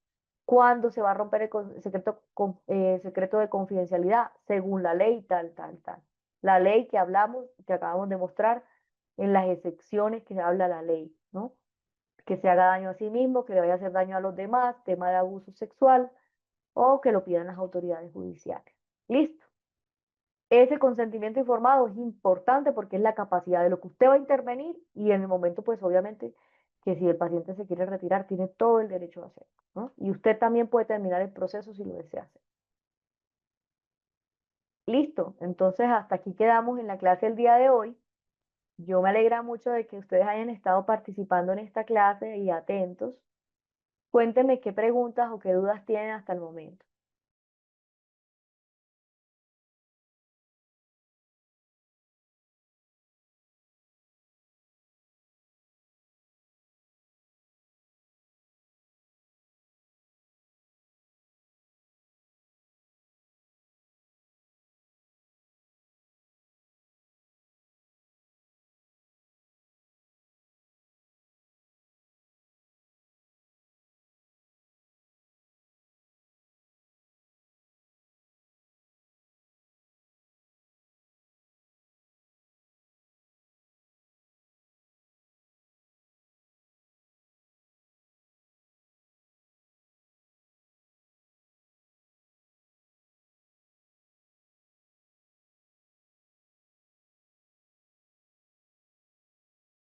¿Cuándo se va a romper el secreto, secreto de confidencialidad? Según la ley, tal, tal, tal. La ley que hablamos, que acabamos de mostrar, en las excepciones que habla la ley, ¿no? Que se haga daño a sí mismo, que le vaya a hacer daño a los demás, tema de abuso sexual, o que lo pidan las autoridades judiciales. Listo. Ese consentimiento informado es importante porque es la capacidad de lo que usted va a intervenir y en el momento, pues obviamente, que si el paciente se quiere retirar, tiene todo el derecho a hacerlo, ¿no? Y usted también puede terminar el proceso si lo desea hacer. Listo. Entonces, hasta aquí quedamos en la clase del día de hoy. Yo me alegra mucho de que ustedes hayan estado participando en esta clase y atentos. Cuéntenme qué preguntas o qué dudas tienen hasta el momento.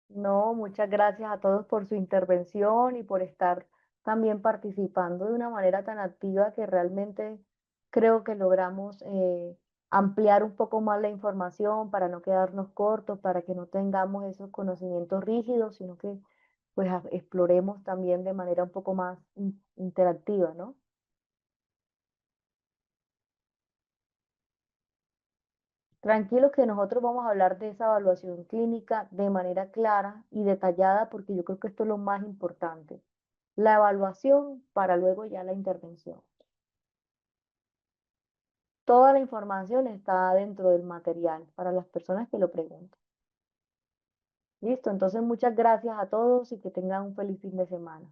No, muchas gracias a todos por su intervención y por estar también participando de una manera tan activa que realmente creo que logramos ampliar un poco más la información para no quedarnos cortos, para que no tengamos esos conocimientos rígidos, sino que pues exploremos también de manera un poco más interactiva, ¿no? Tranquilos que nosotros vamos a hablar de esa evaluación clínica de manera clara y detallada porque yo creo que esto es lo más importante. La evaluación para luego ya la intervención. Toda la información está dentro del material para las personas que lo preguntan. Listo, entonces muchas gracias a todos y que tengan un feliz fin de semana.